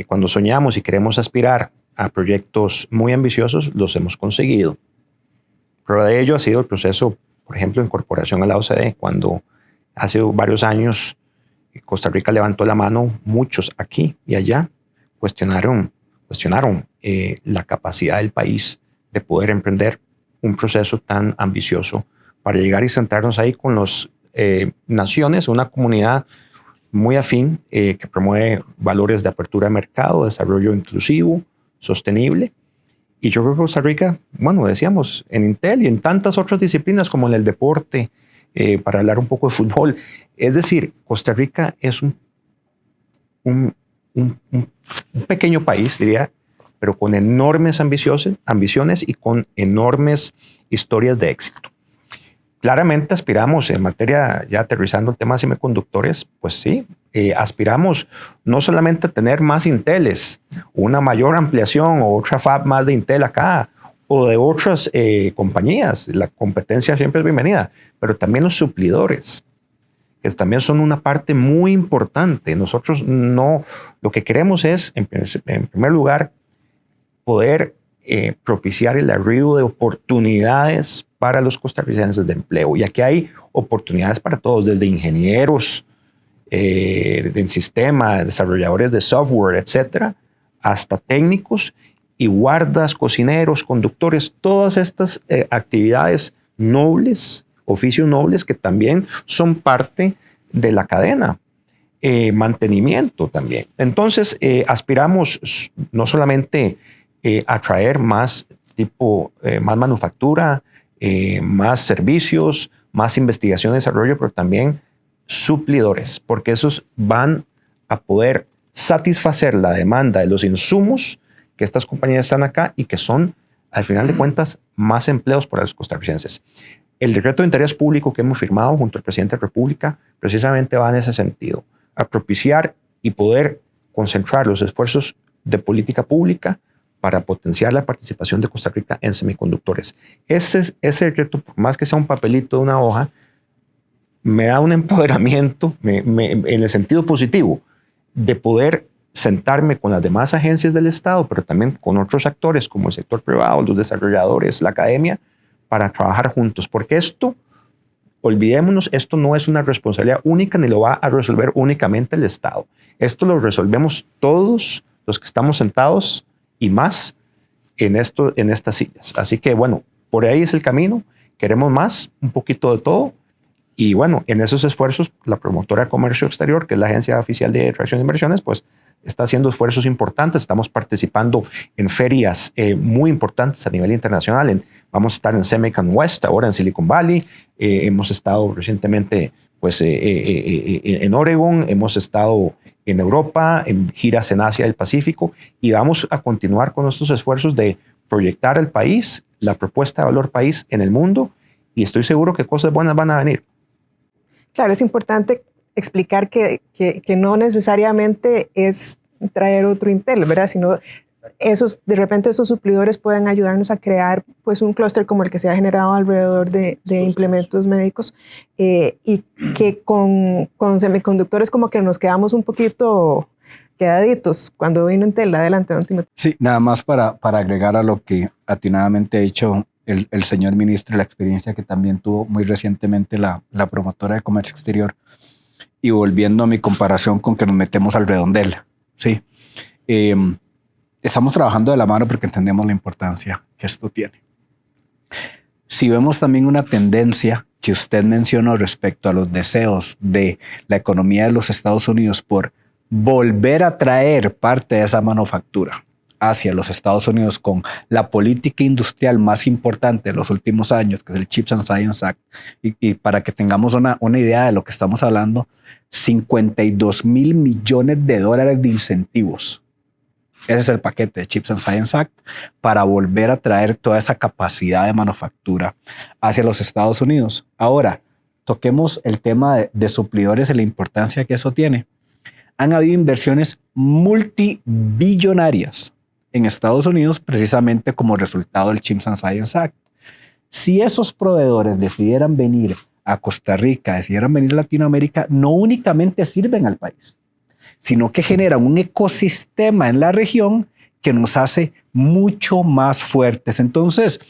cuando soñamos y queremos aspirar a proyectos muy ambiciosos, los hemos conseguido. Prueba de ello ha sido el proceso, por ejemplo, incorporación a la OCDE, cuando hace varios años Costa Rica levantó la mano, muchos aquí y allá cuestionaron la capacidad del país de poder emprender un proceso tan ambicioso para llegar y centrarnos ahí con las naciones, una comunidad muy afín que promueve valores de apertura de mercado, desarrollo inclusivo, sostenible. Y yo creo que Costa Rica, bueno, decíamos, en Intel y en tantas otras disciplinas como en el deporte, para hablar un poco de fútbol. Es decir, Costa Rica es un pequeño país, diría, pero con enormes ambiciones y con enormes historias de éxito. Claramente aspiramos en materia, ya aterrizando el tema de semiconductores, pues sí, aspiramos no solamente a tener más Inteles, una mayor ampliación o otra fab más de Intel acá, o de otras compañías. La competencia siempre es bienvenida, pero también los suplidores, que también son una parte muy importante. Nosotros no, lo que queremos es, en primer lugar, poder propiciar el arribo de oportunidades para los costarricenses de empleo. Y aquí hay oportunidades para todos, desde ingenieros en sistemas, desarrolladores de software, etcétera, hasta técnicos y guardas, cocineros, conductores, todas estas actividades nobles, oficios nobles que también son parte de la cadena. Mantenimiento también. Entonces, aspiramos no solamente a traer más más manufactura, más servicios, más investigación y desarrollo, pero también suplidores, porque esos van a poder satisfacer la demanda de los insumos que estas compañías están acá y que son, al final de cuentas, más empleos para los costarricenses. El decreto de interés público que hemos firmado junto al presidente de la República precisamente va en ese sentido, a propiciar y poder concentrar los esfuerzos de política pública para potenciar la participación de Costa Rica en semiconductores. Ese decreto, por más que sea un papelito de una hoja, me da un empoderamiento en el sentido positivo de poder sentarme con las demás agencias del Estado, pero también con otros actores como el sector privado, los desarrolladores, la academia, para trabajar juntos. Porque esto, olvidémonos, esto no es una responsabilidad única ni lo va a resolver únicamente el Estado. Esto lo resolvemos todos los que estamos sentados y más en estas sillas. Así que bueno, por ahí es el camino. Queremos más, un poquito de todo. Y bueno, en esos esfuerzos, la promotora de comercio exterior, que es la agencia oficial de atracción de inversiones, pues está haciendo esfuerzos importantes. Estamos participando en ferias muy importantes a nivel internacional. Vamos a estar en Semicon West, ahora en Silicon Valley. Hemos estado recientemente pues, en Oregon, hemos estado en Europa, en giras en Asia y el Pacífico, y vamos a continuar con nuestros esfuerzos de proyectar el país, la propuesta de valor país en el mundo, y estoy seguro que cosas buenas van a venir. Claro, es importante explicar que no necesariamente es traer otro Intel, ¿verdad? Sino de repente esos suplidores pueden ayudarnos a crear pues, un clúster como el que se ha generado alrededor de implementos médicos y que con semiconductores como que nos quedamos un poquito quedaditos cuando vino Intel. Adelante, don Timoteo. Sí, nada más para agregar a lo que atinadamente ha dicho el señor ministro, la experiencia que también tuvo muy recientemente la promotora de comercio exterior, y volviendo a mi comparación con que nos metemos al redondel, ¿sí? Estamos trabajando de la mano porque entendemos la importancia que esto tiene. Si vemos también una tendencia que usted mencionó respecto a los deseos de la economía de los Estados Unidos por volver a traer parte de esa manufactura hacia los Estados Unidos con la política industrial más importante de los últimos años, que es el Chips and Science Act, y para que tengamos una idea de lo que estamos hablando, $52 mil millones de incentivos. Ese es el paquete de Chips and Science Act para volver a traer toda esa capacidad de manufactura hacia los Estados Unidos. Ahora, toquemos el tema de suplidores y la importancia que eso tiene. Han habido inversiones multibillonarias en Estados Unidos precisamente como resultado del Chips and Science Act. Si esos proveedores decidieran venir a Costa Rica, decidieran venir a Latinoamérica, no únicamente sirven al país, sino que generan un ecosistema en la región que nos hace mucho más fuertes. Entonces,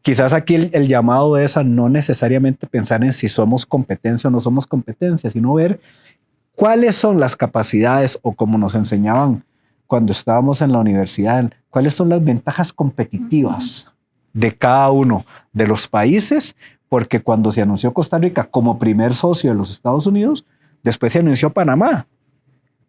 quizás aquí el llamado es a no necesariamente pensar en si somos competencia o no somos competencia, sino ver cuáles son las capacidades, o como nos enseñaban cuando estábamos en la universidad, cuáles son las ventajas competitivas de cada uno de los países, porque cuando se anunció Costa Rica como primer socio de los Estados Unidos, después se anunció Panamá.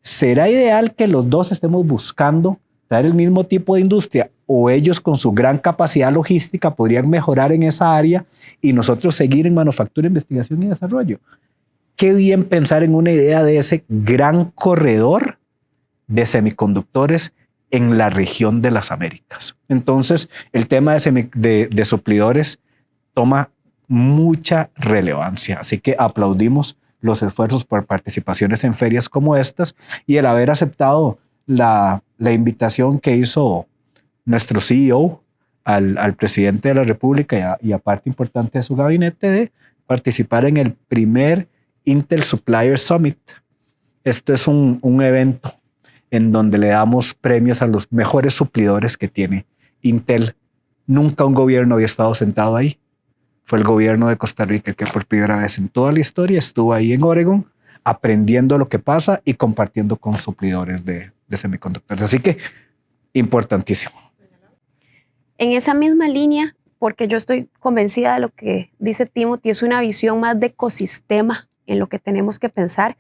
¿Será ideal que los dos estemos buscando traer el mismo tipo de industria, o ellos con su gran capacidad logística podrían mejorar en esa área y nosotros seguir en manufactura, investigación y desarrollo? Qué bien pensar en una idea de ese gran corredor de semiconductores en la región de las Américas. Entonces, el tema de suplidores toma mucha relevancia. Así que aplaudimos los esfuerzos por participaciones en ferias como estas y el haber aceptado la invitación que hizo nuestro CEO al presidente de la República y a parte importante de su gabinete de participar en el primer Intel Supplier Summit. Esto es un evento en donde le damos premios a los mejores suplidores que tiene Intel. Nunca un gobierno había estado sentado ahí. Fue el gobierno de Costa Rica que por primera vez en toda la historia estuvo ahí en Oregon aprendiendo lo que pasa y compartiendo con suplidores de semiconductores. Así que importantísimo. En esa misma línea, porque yo estoy convencida de lo que dice Timothy, es una visión más de ecosistema en lo que tenemos que pensar.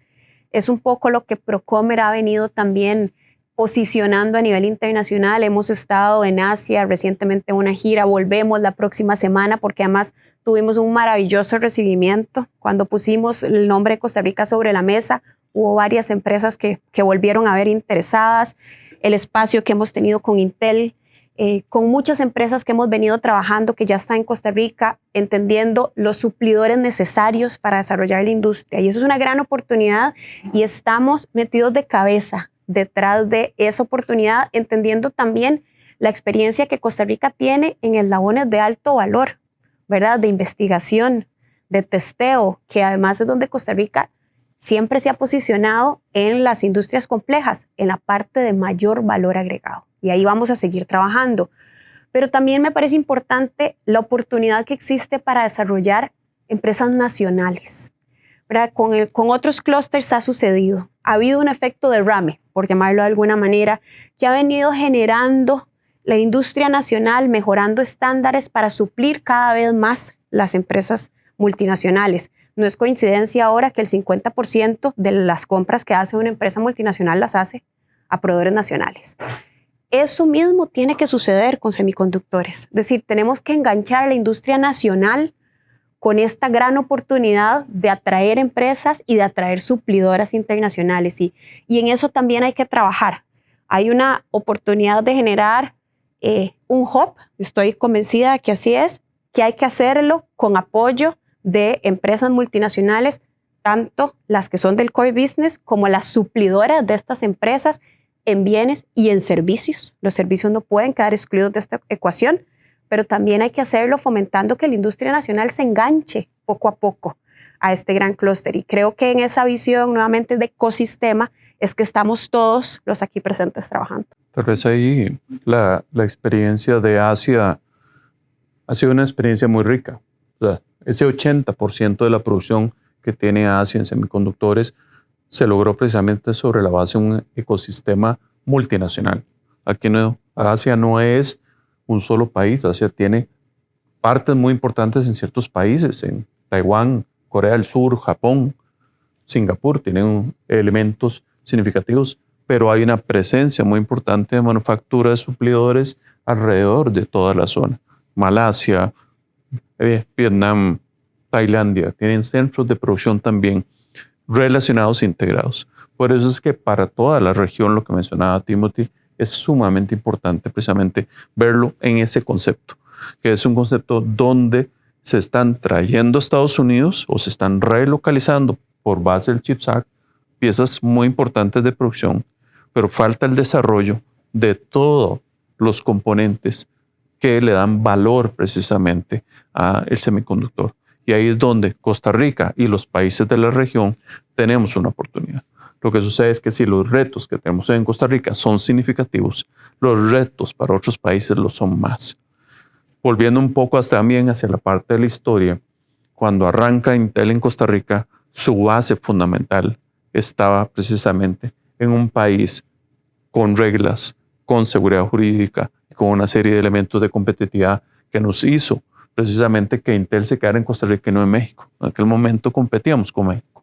Es un poco lo que Procomer ha venido también posicionando a nivel internacional. Hemos estado en Asia recientemente en una gira, volvemos la próxima semana porque además tuvimos un maravilloso recibimiento. Cuando pusimos el nombre de Costa Rica sobre la mesa, hubo varias empresas que volvieron a ver interesadas. El espacio que hemos tenido con Intel, con muchas empresas que hemos venido trabajando que ya están en Costa Rica, entendiendo los suplidores necesarios para desarrollar la industria. Y eso es una gran oportunidad y estamos metidos de cabeza detrás de esa oportunidad, entendiendo también la experiencia que Costa Rica tiene en eslabones de alto valor, ¿verdad? De investigación, de testeo, que además es donde Costa Rica siempre se ha posicionado en las industrias complejas, en la parte de mayor valor agregado. Y ahí vamos a seguir trabajando. Pero también me parece importante la oportunidad que existe para desarrollar empresas nacionales, ¿verdad? Con otros clústeres ha sucedido. Ha habido un efecto derrame, por llamarlo de alguna manera, que ha venido generando la industria nacional, mejorando estándares para suplir cada vez más las empresas multinacionales. No es coincidencia ahora que el 50% de las compras que hace una empresa multinacional las hace a proveedores nacionales. Eso mismo tiene que suceder con semiconductores. Es decir, tenemos que enganchar a la industria nacional con esta gran oportunidad de atraer empresas y de atraer suplidoras internacionales. Y en eso también hay que trabajar. Hay una oportunidad de generar un hub, estoy convencida de que así es, que hay que hacerlo con apoyo de empresas multinacionales, tanto las que son del core business como las suplidoras de estas empresas en bienes y en servicios. Los servicios no pueden quedar excluidos de esta ecuación, pero también hay que hacerlo fomentando que la industria nacional se enganche poco a poco a este gran clúster. Y creo que en esa visión nuevamente de ecosistema es que estamos todos los aquí presentes trabajando. Tal vez ahí la experiencia de Asia ha sido una experiencia muy rica. O sea, ese 80% de la producción que tiene Asia en semiconductores se logró precisamente sobre la base de un ecosistema multinacional. Asia no es un solo país, Asia tiene partes muy importantes en ciertos países, en Taiwán, Corea del Sur, Japón, Singapur, tienen elementos significativos, pero hay una presencia muy importante de manufactura de suplidores alrededor de toda la zona. Malasia, Vietnam, Tailandia, tienen centros de producción también relacionados e integrados. Por eso es que para toda la región, lo que mencionaba Timothy, es sumamente importante precisamente verlo en ese concepto, que es un concepto donde se están trayendo a Estados Unidos o se están relocalizando por base del CHIPS Act piezas muy importantes de producción, pero falta el desarrollo de todos los componentes que le dan valor precisamente al semiconductor. Y ahí es donde Costa Rica y los países de la región tenemos una oportunidad. Lo que sucede es que si los retos que tenemos en Costa Rica son significativos, los retos para otros países lo son más. Volviendo un poco también hacia la parte de la historia, cuando arranca Intel en Costa Rica, su base fundamental estaba precisamente en un país con reglas, con seguridad jurídica, con una serie de elementos de competitividad que nos hizo precisamente que Intel se quedara en Costa Rica y no en México. En aquel momento competíamos con México.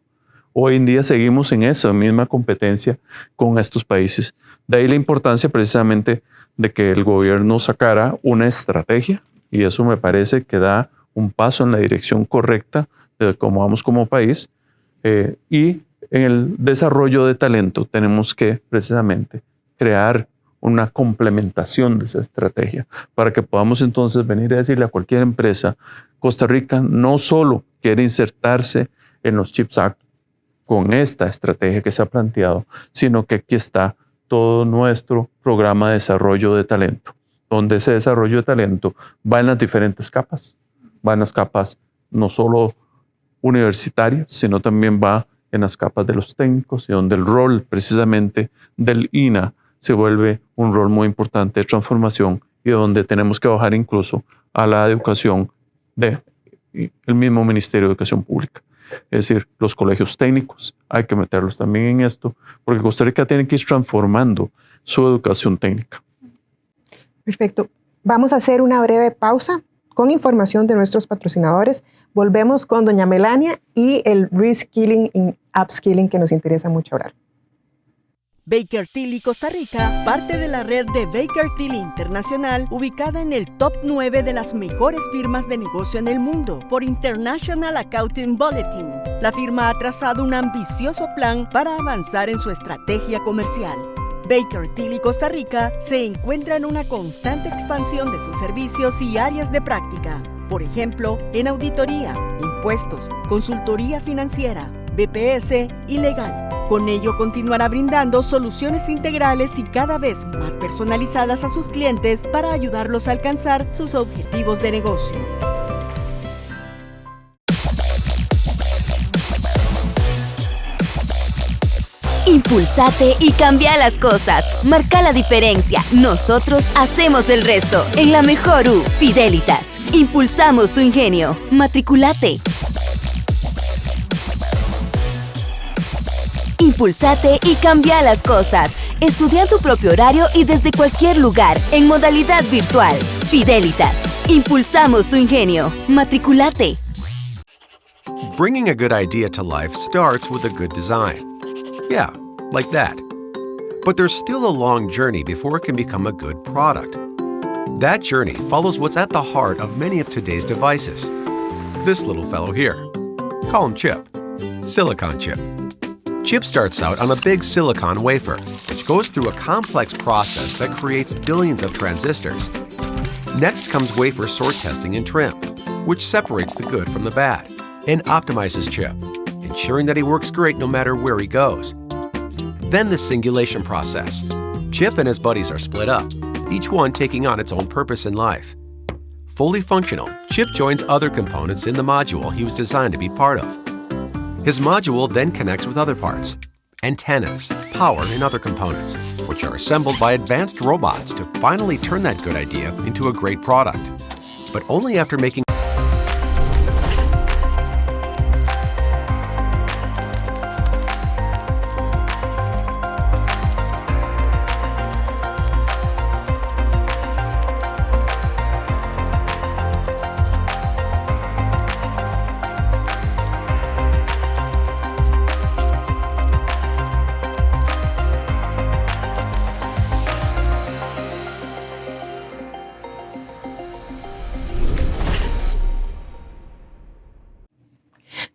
Hoy en día seguimos en esa misma competencia con estos países. De ahí la importancia precisamente de que el gobierno sacara una estrategia, y eso me parece que da un paso en la dirección correcta de cómo vamos como país. Y en el desarrollo de talento tenemos que precisamente crear una complementación de esa estrategia para que podamos entonces venir a decirle a cualquier empresa, Costa Rica no solo quiere insertarse en los CHIPS Act con esta estrategia que se ha planteado, sino que aquí está todo nuestro programa de desarrollo de talento, donde ese desarrollo de talento va en las diferentes capas, va en las capas no solo universitarias, sino también va en las capas de los técnicos y donde el rol precisamente del INA se vuelve un rol muy importante de transformación y donde tenemos que bajar incluso a la educación del mismo Ministerio de Educación Pública. Es decir, los colegios técnicos, hay que meterlos también en esto, porque Costa Rica tiene que ir transformando su educación técnica. Perfecto. Vamos a hacer una breve pausa con información de nuestros patrocinadores. Volvemos con doña Melania y el reskilling y upskilling que nos interesa mucho hablar. Baker Tilly Costa Rica, parte de la red de Baker Tilly Internacional, ubicada en el top 9 de las mejores firmas de negocio en el mundo por International Accounting Bulletin. La firma ha trazado un ambicioso plan para avanzar en su estrategia comercial. Baker Tilly Costa Rica se encuentra en una constante expansión de sus servicios y áreas de práctica. Por ejemplo, en auditoría, impuestos, consultoría financiera, BPS y legal. Con ello continuará brindando soluciones integrales y cada vez más personalizadas a sus clientes para ayudarlos a alcanzar sus objetivos de negocio. Impulsate y cambia las cosas. Marca la diferencia. Nosotros hacemos el resto. En la mejor U, Fidelitas. Impulsamos tu ingenio. Matriculate. Impulsate y cambia las cosas. Estudia en tu propio horario y desde cualquier lugar, en modalidad virtual. Fidelitas. Impulsamos tu ingenio. Matriculate. Bringing a good idea to life starts with a good design. Yeah, like that. But there's still a long journey before it can become a good product. That journey follows what's at the heart of many of today's devices. This little fellow here. Call him Chip. Silicon chip. Chip starts out on a big silicon wafer, which goes through a complex process that creates billions of transistors. Next comes wafer sort testing and trim, which separates the good from the bad and optimizes Chip, ensuring that he works great no matter where he goes. Then the singulation process. Chip and his buddies are split up, each one taking on its own purpose in life. Fully functional, Chip joins other components in the module he was designed to be part of. His module then connects with other parts, antennas, power, and other components, which are assembled by advanced robots to finally turn that good idea into a great product. but only after making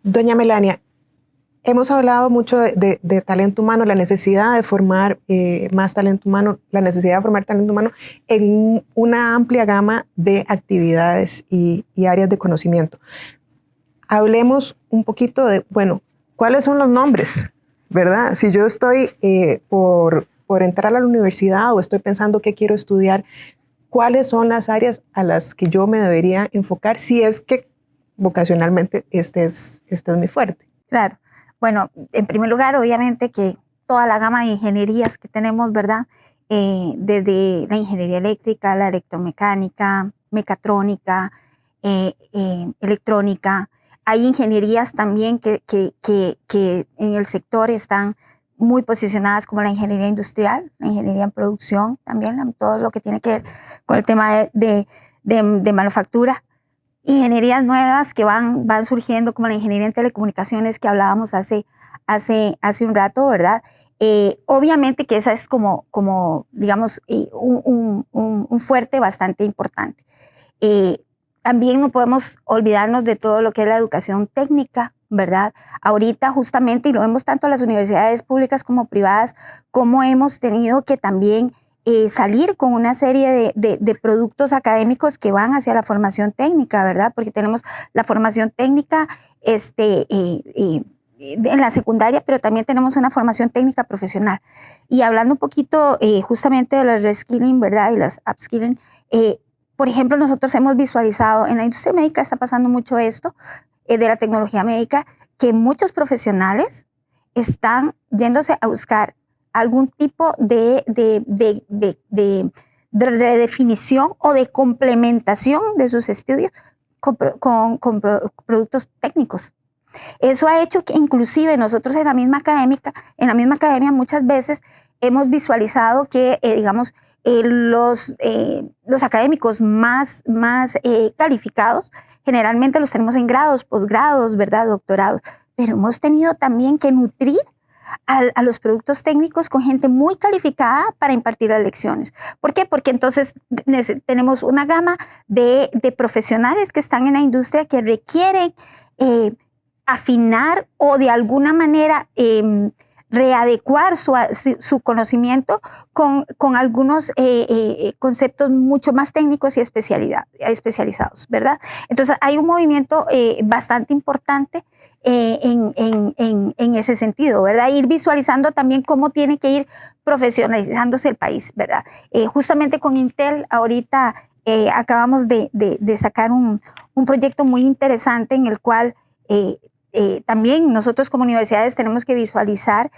Doña Melania, hemos hablado mucho de talento humano, la necesidad de formar más talento humano, la necesidad de formar talento humano en una amplia gama de actividades y áreas de conocimiento. Hablemos un poquito de, bueno, ¿cuáles son los nombres? ¿Verdad? Si yo estoy por entrar a la universidad o estoy pensando qué quiero estudiar, ¿cuáles son las áreas a las que yo me debería enfocar si es que vocacionalmente este es mi fuerte? Claro. Bueno, en primer lugar, obviamente que toda la gama de ingenierías que tenemos, ¿verdad? Desde la ingeniería eléctrica, la electromecánica, mecatrónica, electrónica. Hay ingenierías también que en el sector están muy posicionadas, como la ingeniería industrial, la ingeniería en producción también, todo lo que tiene que ver con el tema de manufactura. Ingenierías nuevas que van surgiendo, como la ingeniería en telecomunicaciones que hablábamos hace un rato, ¿verdad? Obviamente que esa es como digamos, un fuerte bastante importante. También no podemos olvidarnos de todo lo que es la educación técnica, ¿verdad? Ahorita justamente, y lo vemos tanto en las universidades públicas como privadas, como hemos tenido que también salir con una serie de productos académicos que van hacia la formación técnica, ¿verdad? Porque tenemos la formación técnica en la secundaria, pero también tenemos una formación técnica profesional. Y hablando un poquito justamente de los reskilling, ¿verdad? Y los upskilling, por ejemplo, nosotros hemos visualizado, en la industria médica está pasando mucho esto, de la tecnología médica, que muchos profesionales están yéndose a buscar algún tipo de redefinición o de complementación de sus estudios con productos técnicos. Eso ha hecho que inclusive nosotros en la misma academia muchas veces hemos visualizado que, digamos, los académicos más calificados generalmente los tenemos en grados, posgrados, ¿verdad? Doctorados, pero hemos tenido también que nutrir a los productos técnicos con gente muy calificada para impartir las lecciones. ¿Por qué? Porque entonces tenemos una gama de profesionales que están en la industria que requieren afinar o de alguna manera readecuar su conocimiento con algunos conceptos mucho más técnicos y especializados, ¿verdad? Entonces hay un movimiento bastante importante en ese sentido, ¿verdad? Ir visualizando también cómo tiene que ir profesionalizándose el país, ¿verdad? Justamente con Intel ahorita acabamos de sacar un proyecto muy interesante en el cual también nosotros como universidades tenemos que visualizar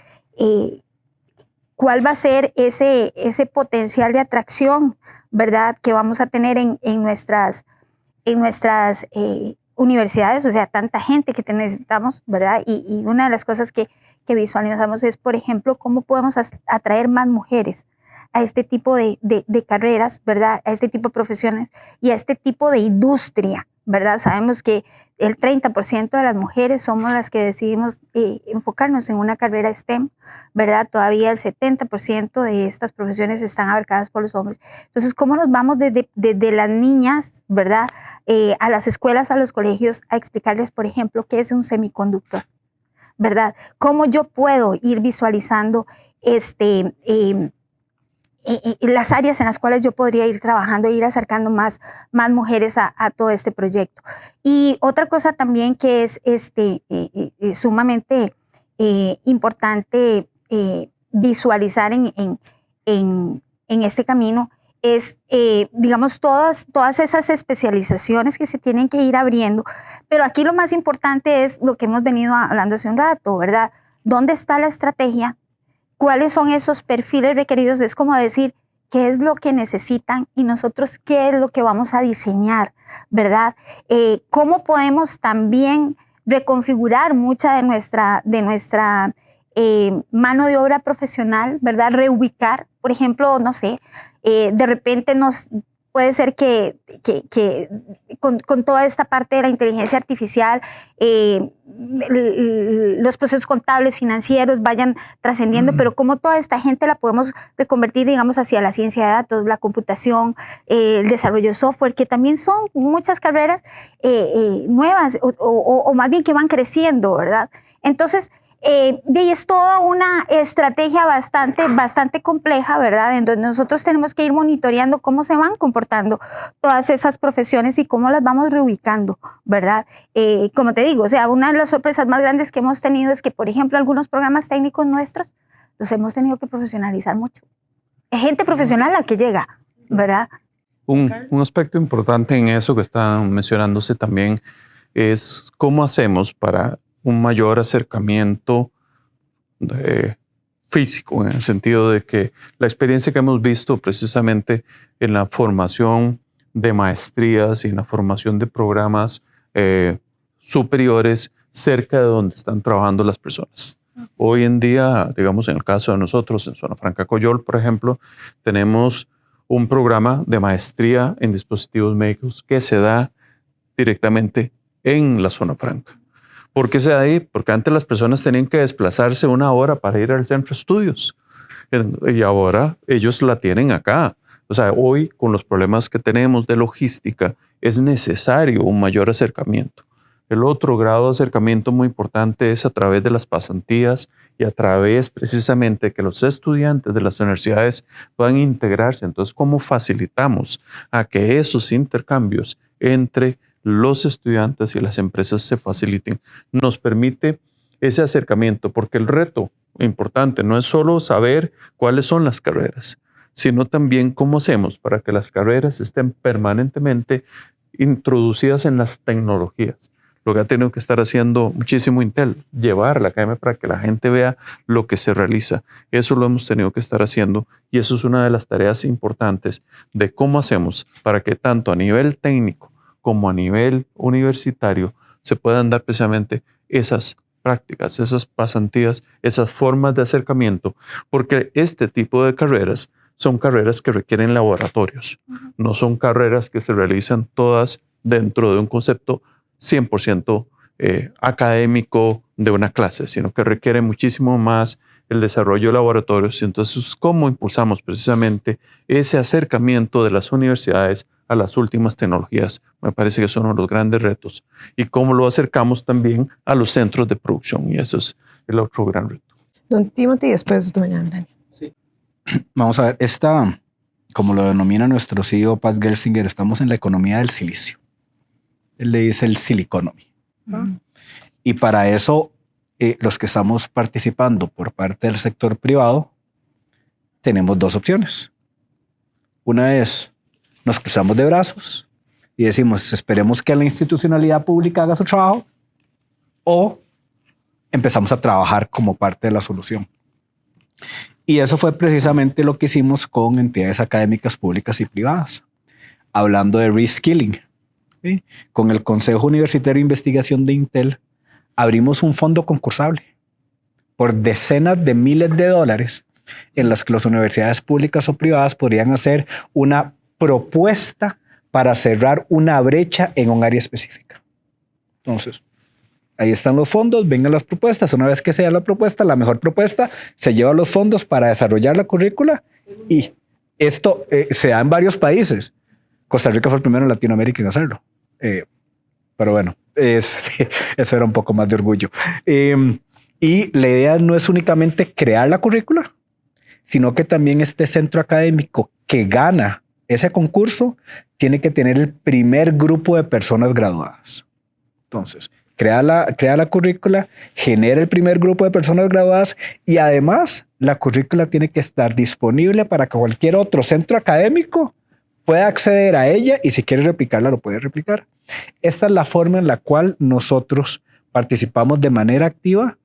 cuál va a ser ese potencial de atracción, ¿verdad? Que vamos a tener en nuestras universidades, o sea, tanta gente que necesitamos, ¿verdad? Y una de las cosas que visualizamos es, por ejemplo, cómo podemos atraer más mujeres a este tipo de carreras, ¿verdad? A este tipo de profesiones y a este tipo de industria, ¿verdad? Sabemos que el 30% de las mujeres somos las que decidimos enfocarnos en una carrera STEM, ¿verdad? Todavía el 70% de estas profesiones están abarcadas por los hombres. Entonces, ¿cómo nos vamos desde las niñas, ¿verdad? A las escuelas, a los colegios, a explicarles, por ejemplo, qué es un semiconductor, ¿verdad? ¿Cómo yo puedo ir visualizando las áreas en las cuales yo podría ir trabajando e ir acercando más mujeres a todo este proyecto? Y otra cosa también que es sumamente importante visualizar en este camino es, digamos, todas esas especializaciones que se tienen que ir abriendo. Pero aquí lo más importante es lo que hemos venido hablando hace un rato, ¿verdad? ¿Dónde está la estrategia? ¿Cuáles son esos perfiles requeridos? Es como decir, ¿qué es lo que yo necesito? ¿Verdad? ¿Cuáles son esos perfiles requeridos? ¿Verdad? Y cómo yo puedo ir visualizando qué es lo que necesitan y nosotros qué es lo que vamos a diseñar, ¿verdad? Cómo podemos también reconfigurar mucha de nuestra mano de obra profesional, ¿verdad? Reubicar, por ejemplo, no sé, de repente puede ser que con toda esta parte de la inteligencia artificial, los procesos contables, financieros vayan trascendiendo, pero cómo toda esta gente la podemos reconvertir, digamos, hacia la ciencia de datos, la computación, el desarrollo de software, que también son muchas carreras nuevas o más bien que van creciendo, ¿verdad? Entonces, es toda una estrategia bastante compleja, ¿verdad? En donde nosotros tenemos que ir monitoreando cómo se van comportando todas esas profesiones y cómo las vamos reubicando, ¿verdad? Como te digo, o sea, una de las sorpresas más grandes que hemos tenido es que, por ejemplo, algunos programas técnicos nuestros los hemos tenido que profesionalizar mucho. Es gente profesional la que llega, ¿verdad? Un aspecto importante en eso que está mencionándose también es cómo hacemos para un mayor acercamiento físico, en el sentido de que la experiencia que hemos visto precisamente en la formación de maestrías y en la formación de programas superiores cerca de donde están trabajando las personas. Hoy en día, digamos, en el caso de nosotros, en Zona Franca Coyol, por ejemplo, tenemos un programa de maestría en dispositivos médicos que se da directamente en la Zona Franca. ¿Por qué se da ahí? Porque antes las personas tenían que desplazarse 1 hora para ir al centro de estudios y ahora ellos la tienen acá. O sea, hoy con los problemas que tenemos de logística es necesario un mayor acercamiento. El otro grado de acercamiento muy importante es a través de las pasantías y a través precisamente que los estudiantes de las universidades puedan integrarse. Entonces, ¿cómo facilitamos a que esos intercambios entre los estudiantes y las empresas se faciliten? Nos permite ese acercamiento, porque el reto importante no es solo saber cuáles son las carreras, sino también cómo hacemos para que las carreras estén permanentemente introducidas en las tecnologías. Lo que ha tenido que estar haciendo muchísimo Intel, llevar la academia para que la gente vea lo que se realiza. Eso lo hemos tenido que estar haciendo y eso es una de las tareas importantes de cómo hacemos para que tanto a nivel técnico como a nivel universitario se puedan dar precisamente esas prácticas, esas pasantías, esas formas de acercamiento, porque este tipo de carreras son carreras que requieren laboratorios, no son carreras que se realizan todas dentro de un concepto 100% académico de una clase, sino que requiere muchísimo más el desarrollo de laboratorios. Y entonces, ¿cómo impulsamos precisamente ese acercamiento de las universidades a las últimas tecnologías? Me parece que son uno de los grandes retos. Y cómo lo acercamos también a los centros de producción. Y eso es el otro gran reto. Don Timothy y después doña Andrea. Sí. Vamos a ver, como lo denomina nuestro CEO Pat Gelsinger, estamos en la economía del silicio. Él le dice el siliconomy. Y para eso, los que estamos participando por parte del sector privado, tenemos 2 opciones. Una es, nos cruzamos de brazos y decimos, esperemos que la institucionalidad pública haga su trabajo, o empezamos a trabajar como parte de la solución. Y eso fue precisamente lo que hicimos con entidades académicas públicas y privadas, hablando de reskilling. ¿Sí? Con el Consejo Universitario de Investigación de Intel abrimos un fondo concursable por decenas de miles de dólares en las que las universidades públicas o privadas podrían hacer una propuesta para cerrar una brecha en un área específica. Entonces, ahí están los fondos, vengan las propuestas. Una vez que sea la propuesta, la mejor propuesta, se lleva los fondos para desarrollar la currícula y esto se da en varios países. Costa Rica fue el primero en Latinoamérica en hacerlo. Pero bueno, eso era un poco más de orgullo. Y la idea no es únicamente crear la currícula, sino que también este centro académico que gana ese concurso tiene que tener el primer grupo de personas graduadas. Entonces, crea la currícula, genera el primer grupo de personas graduadas y además la currícula tiene que estar disponible para que cualquier otro centro académico pueda acceder a ella y si quiere replicarla, lo puede replicar. Esta es la forma en la cual nosotros participamos de manera activa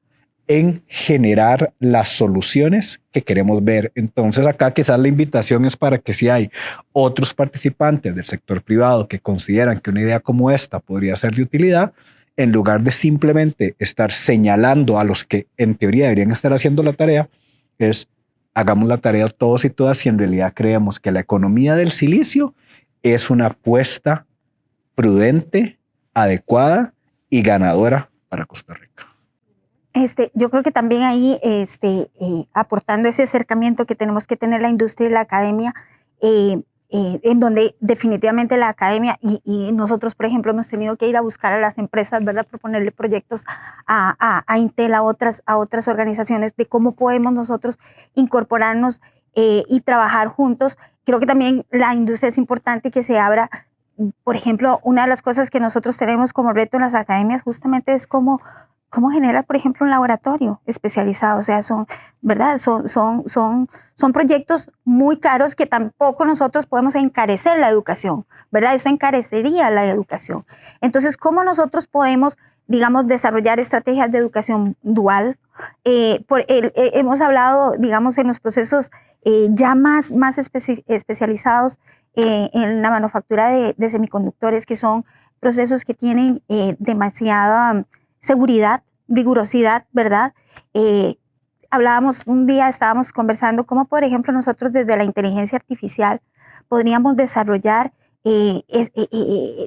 en generar las soluciones que queremos ver. Entonces acá quizás la invitación es para que si hay otros participantes del sector privado que consideran que una idea como esta podría ser de utilidad, en lugar de simplemente estar señalando a los que en teoría deberían estar haciendo la tarea, es hagamos la tarea todos y todas si en realidad creemos que la economía del silicio es una apuesta prudente, adecuada y ganadora para Costa Rica. Yo creo que también ahí, aportando ese acercamiento que tenemos que tener la industria y la academia, en donde definitivamente la academia y nosotros, por ejemplo, hemos tenido que ir a buscar a las empresas, ¿verdad? Proponerle proyectos a Intel, a otras organizaciones de cómo podemos nosotros incorporarnos y trabajar juntos. Creo que también la industria es importante que se abra. Por ejemplo, una de las cosas que nosotros tenemos como reto en las academias justamente es cómo generar, por ejemplo, un laboratorio especializado. O sea, son proyectos muy caros que tampoco nosotros podemos encarecer la educación, ¿verdad? Eso encarecería la educación. Entonces, ¿cómo nosotros podemos, digamos, desarrollar estrategias de educación dual? Hemos hablado, digamos, en los procesos ya más especializados en la manufactura de semiconductores, que son procesos que tienen demasiada seguridad, rigurosidad, ¿verdad? Hablábamos un día, estábamos conversando cómo, por ejemplo, nosotros desde la inteligencia artificial podríamos desarrollar,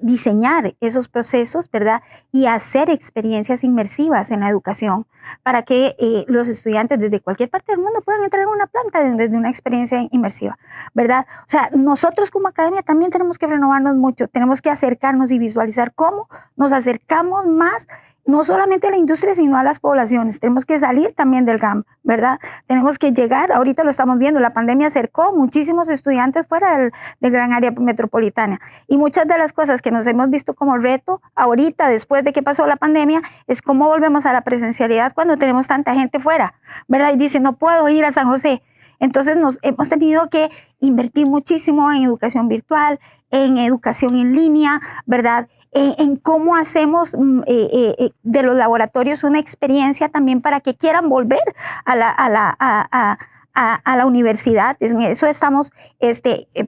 diseñar esos procesos, ¿verdad? Y hacer experiencias inmersivas en la educación para que los estudiantes desde cualquier parte del mundo puedan entrar en una planta desde una experiencia inmersiva, ¿verdad? O sea, nosotros como academia también tenemos que renovarnos mucho, tenemos que acercarnos y visualizar cómo nos acercamos más, no solamente a la industria, sino a las poblaciones. Tenemos que salir también del GAM, ¿verdad? Tenemos que llegar, ahorita lo estamos viendo, la pandemia acercó muchísimos estudiantes fuera del gran área metropolitana. Y muchas de las cosas que nos hemos visto como reto ahorita, después de que pasó la pandemia, es cómo volvemos a la presencialidad cuando tenemos tanta gente fuera, ¿verdad? Y dice, no puedo ir a San José. Entonces hemos tenido que invertir muchísimo en educación virtual, en educación en línea, ¿verdad? En cómo hacemos de los laboratorios una experiencia también para que quieran volver a la universidad. En eso estamos,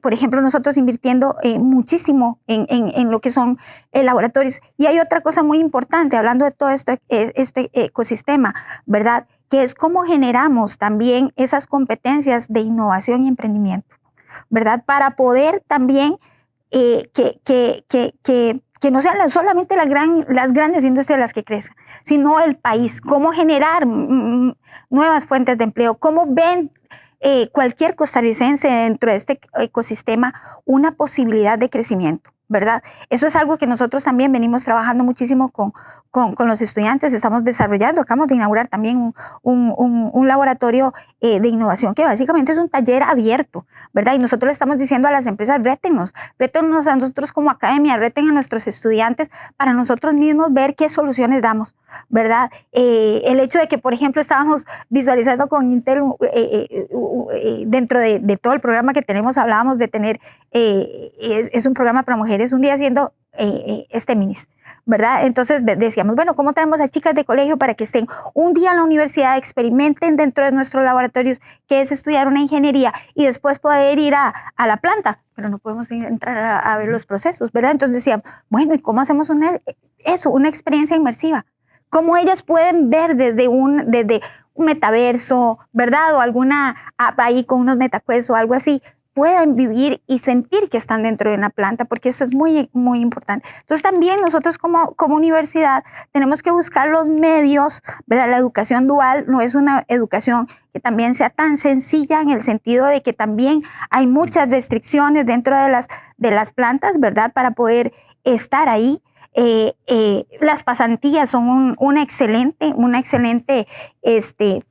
por ejemplo, nosotros invirtiendo muchísimo en lo que son laboratorios. Y hay otra cosa muy importante, hablando de todo este ecosistema, ¿verdad? Que es cómo generamos también esas competencias de innovación y emprendimiento, ¿verdad? Para poder también que no sean solamente las grandes industrias las que crecen, sino el país, cómo generar nuevas fuentes de empleo, cómo ven cualquier costarricense dentro de este ecosistema una posibilidad de crecimiento, ¿verdad? Eso es algo que nosotros también venimos trabajando muchísimo con los estudiantes, estamos desarrollando, acabamos de inaugurar también un laboratorio de innovación que básicamente es un taller abierto, ¿verdad? Y nosotros le estamos diciendo a las empresas, rétennos a nosotros como academia, reten a nuestros estudiantes para nosotros mismos ver qué soluciones damos, ¿verdad? El hecho de que, por ejemplo, estábamos visualizando con Intel, dentro de todo el programa que tenemos, hablábamos de tener, es un programa para mujeres, un día haciendo minis, ¿verdad? Entonces decíamos, bueno, ¿cómo traemos a chicas de colegio para que estén un día en la universidad, experimenten dentro de nuestros laboratorios qué es estudiar una ingeniería y después poder ir a la planta? Pero no podemos entrar a ver los procesos, ¿verdad? Entonces decíamos, bueno, ¿y cómo hacemos una experiencia inmersiva? ¿Cómo ellas pueden ver desde un metaverso, ¿verdad? O alguna app ahí con unos MetaQuest o algo así, puedan vivir y sentir que están dentro de una planta, porque eso es muy, muy importante. Entonces también nosotros como universidad tenemos que buscar los medios, ¿verdad? La educación dual no es una educación que también sea tan sencilla en el sentido de que también hay muchas restricciones dentro de las plantas, ¿verdad? Para poder estar ahí. Las pasantías son una excelente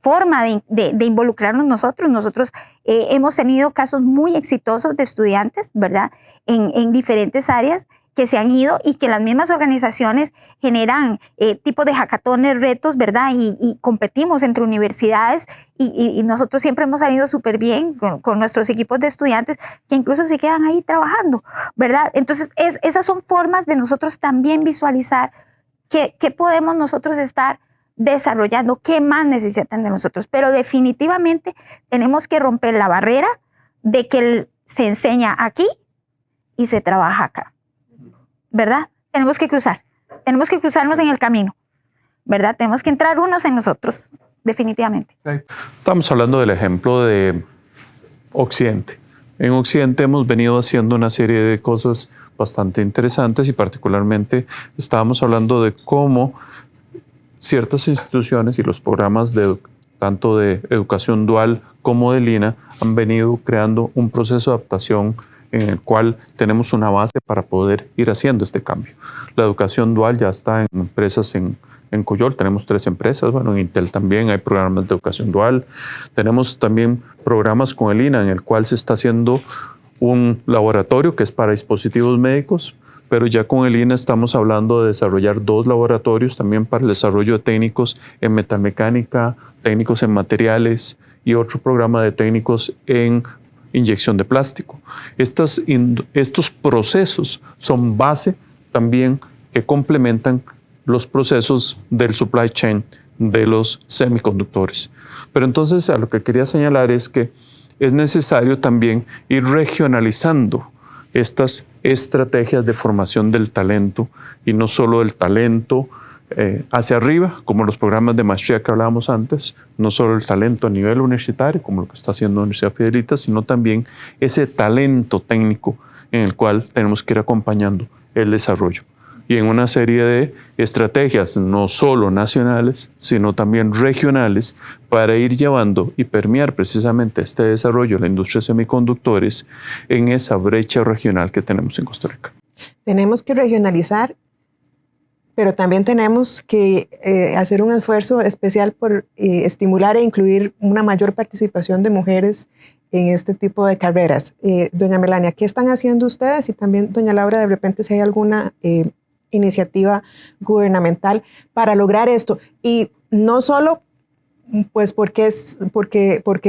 forma de involucrarnos nosotros. Nosotros hemos tenido casos muy exitosos de estudiantes, ¿verdad? En diferentes áreas que se han ido y que las mismas organizaciones generan tipos de hackatones, retos, ¿verdad? Y competimos entre universidades y nosotros siempre hemos salido súper bien con nuestros equipos de estudiantes que incluso se quedan ahí trabajando, ¿verdad? Entonces, esas son formas de nosotros también visualizar qué podemos nosotros estar desarrollando, qué más necesitan de nosotros. Pero definitivamente tenemos que romper la barrera de que se enseña aquí y se trabaja acá, ¿verdad? Tenemos que cruzarnos en el camino, ¿verdad? Tenemos que entrar unos en nosotros, definitivamente. Estamos hablando del ejemplo de Occidente. En Occidente hemos venido haciendo una serie de cosas bastante interesantes y particularmente estábamos hablando de cómo ciertas instituciones y los programas tanto de educación dual como de Lina han venido creando un proceso de adaptación en el cual tenemos una base para poder ir haciendo este cambio. La educación dual ya está en empresas en Coyol, tenemos 3 empresas, bueno, en Intel también hay programas de educación dual, tenemos también programas con el Lina en el cual se está haciendo un laboratorio que es para dispositivos médicos, pero ya con el Lina estamos hablando de desarrollar 2 laboratorios también para el desarrollo de técnicos en metalmecánica, técnicos en materiales y otro programa de técnicos en inyección de plástico. Estos procesos son base también que complementan los procesos del supply chain de los semiconductores. Pero entonces a lo que quería señalar es que es necesario también ir regionalizando estas estrategias de formación del talento y no solo del talento hacia arriba, como los programas de maestría que hablábamos antes, no solo el talento a nivel universitario, como lo que está haciendo la Universidad Fidelita, sino también ese talento técnico en el cual tenemos que ir acompañando el desarrollo. Y en una serie de estrategias, no solo nacionales, sino también regionales, para ir llevando y permear precisamente este desarrollo de la industria de semiconductores en esa brecha regional que tenemos en Costa Rica. Tenemos que regionalizar, pero también tenemos que hacer un esfuerzo especial por estimular e incluir una mayor participación de mujeres en este tipo de carreras. Doña Melania, ¿qué están haciendo ustedes? Y también, doña Laura, de repente si hay alguna iniciativa gubernamental para lograr esto. Y no solo pues porque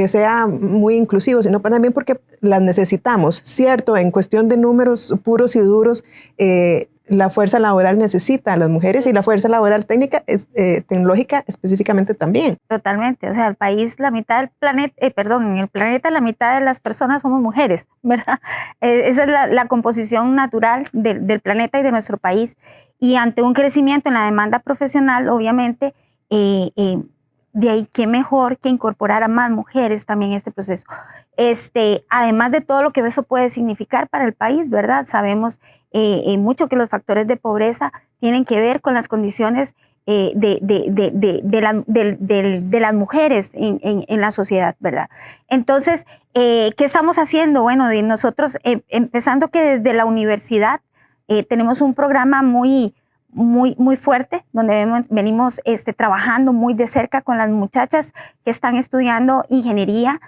sea muy inclusivo, sino también porque las necesitamos, ¿cierto? En cuestión de números puros y duros, la fuerza laboral necesita a las mujeres y la fuerza laboral tecnológica específicamente también. Totalmente, o sea, el país, la mitad del planeta, en el planeta la mitad de las personas somos mujeres, ¿verdad? Esa es la composición natural del planeta y de nuestro país. Y ante un crecimiento en la demanda profesional, obviamente, de ahí qué mejor que incorporar a más mujeres también en este proceso. Además de todo lo que eso puede significar para el país, ¿verdad? Sabemos mucho que los factores de pobreza tienen que ver con las condiciones de las mujeres en la sociedad, ¿verdad? Entonces, ¿qué estamos haciendo? Bueno, nosotros empezando que desde la universidad tenemos un programa muy fuerte, donde venimos trabajando muy de cerca con las muchachas que están estudiando ingeniería,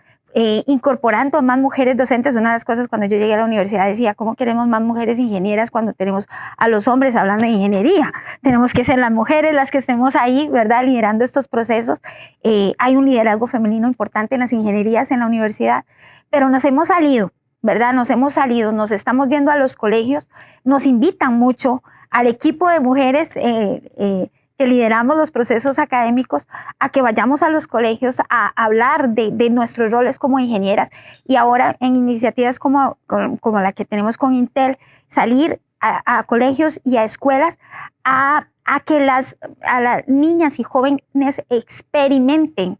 incorporando a más mujeres docentes. Una de las cosas cuando yo llegué a la universidad decía, ¿cómo queremos más mujeres ingenieras cuando tenemos a los hombres hablando de ingeniería? Tenemos que ser las mujeres las que estemos ahí, ¿verdad? Liderando estos procesos. Hay un liderazgo femenino importante en las ingenierías en la universidad, pero nos hemos salido, ¿verdad? Nos estamos yendo a los colegios, nos invitan mucho al equipo de mujeres que lideramos los procesos académicos a que vayamos a los colegios a hablar de nuestros roles como ingenieras, y ahora en iniciativas como la que tenemos con Intel, salir a colegios y a escuelas a que las niñas y jóvenes experimenten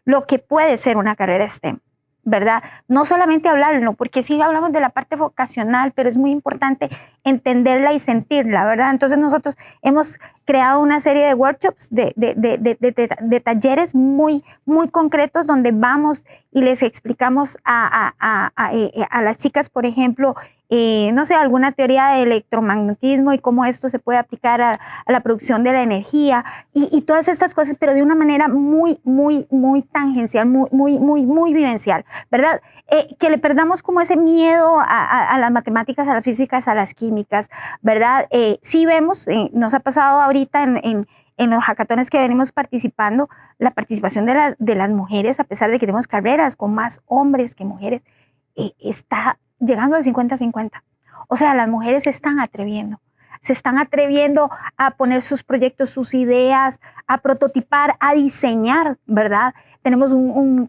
lo que puede ser una carrera STEM, ¿verdad? No solamente hablarlo, porque sí hablamos de la parte vocacional, pero es muy importante entenderla y sentirla, ¿verdad? Entonces nosotros hemos creado una serie de workshops, de talleres muy concretos, donde vamos y les explicamos a las chicas, por ejemplo, no sé, alguna teoría de electromagnetismo y cómo esto se puede aplicar a la producción de la energía y todas estas cosas, pero de una manera muy tangencial, muy vivencial, ¿verdad? Que le perdamos como ese miedo a las matemáticas, a las físicas, a las químicas, ¿verdad? Sí vemos, nos ha pasado ahorita en los hackatones que venimos participando, la participación de las mujeres, a pesar de que tenemos carreras con más hombres que mujeres, está llegando al 50-50. O sea, las mujeres se están atreviendo se están atreviendo a poner sus proyectos, sus ideas, a prototipar, a diseñar, ¿verdad? Tenemos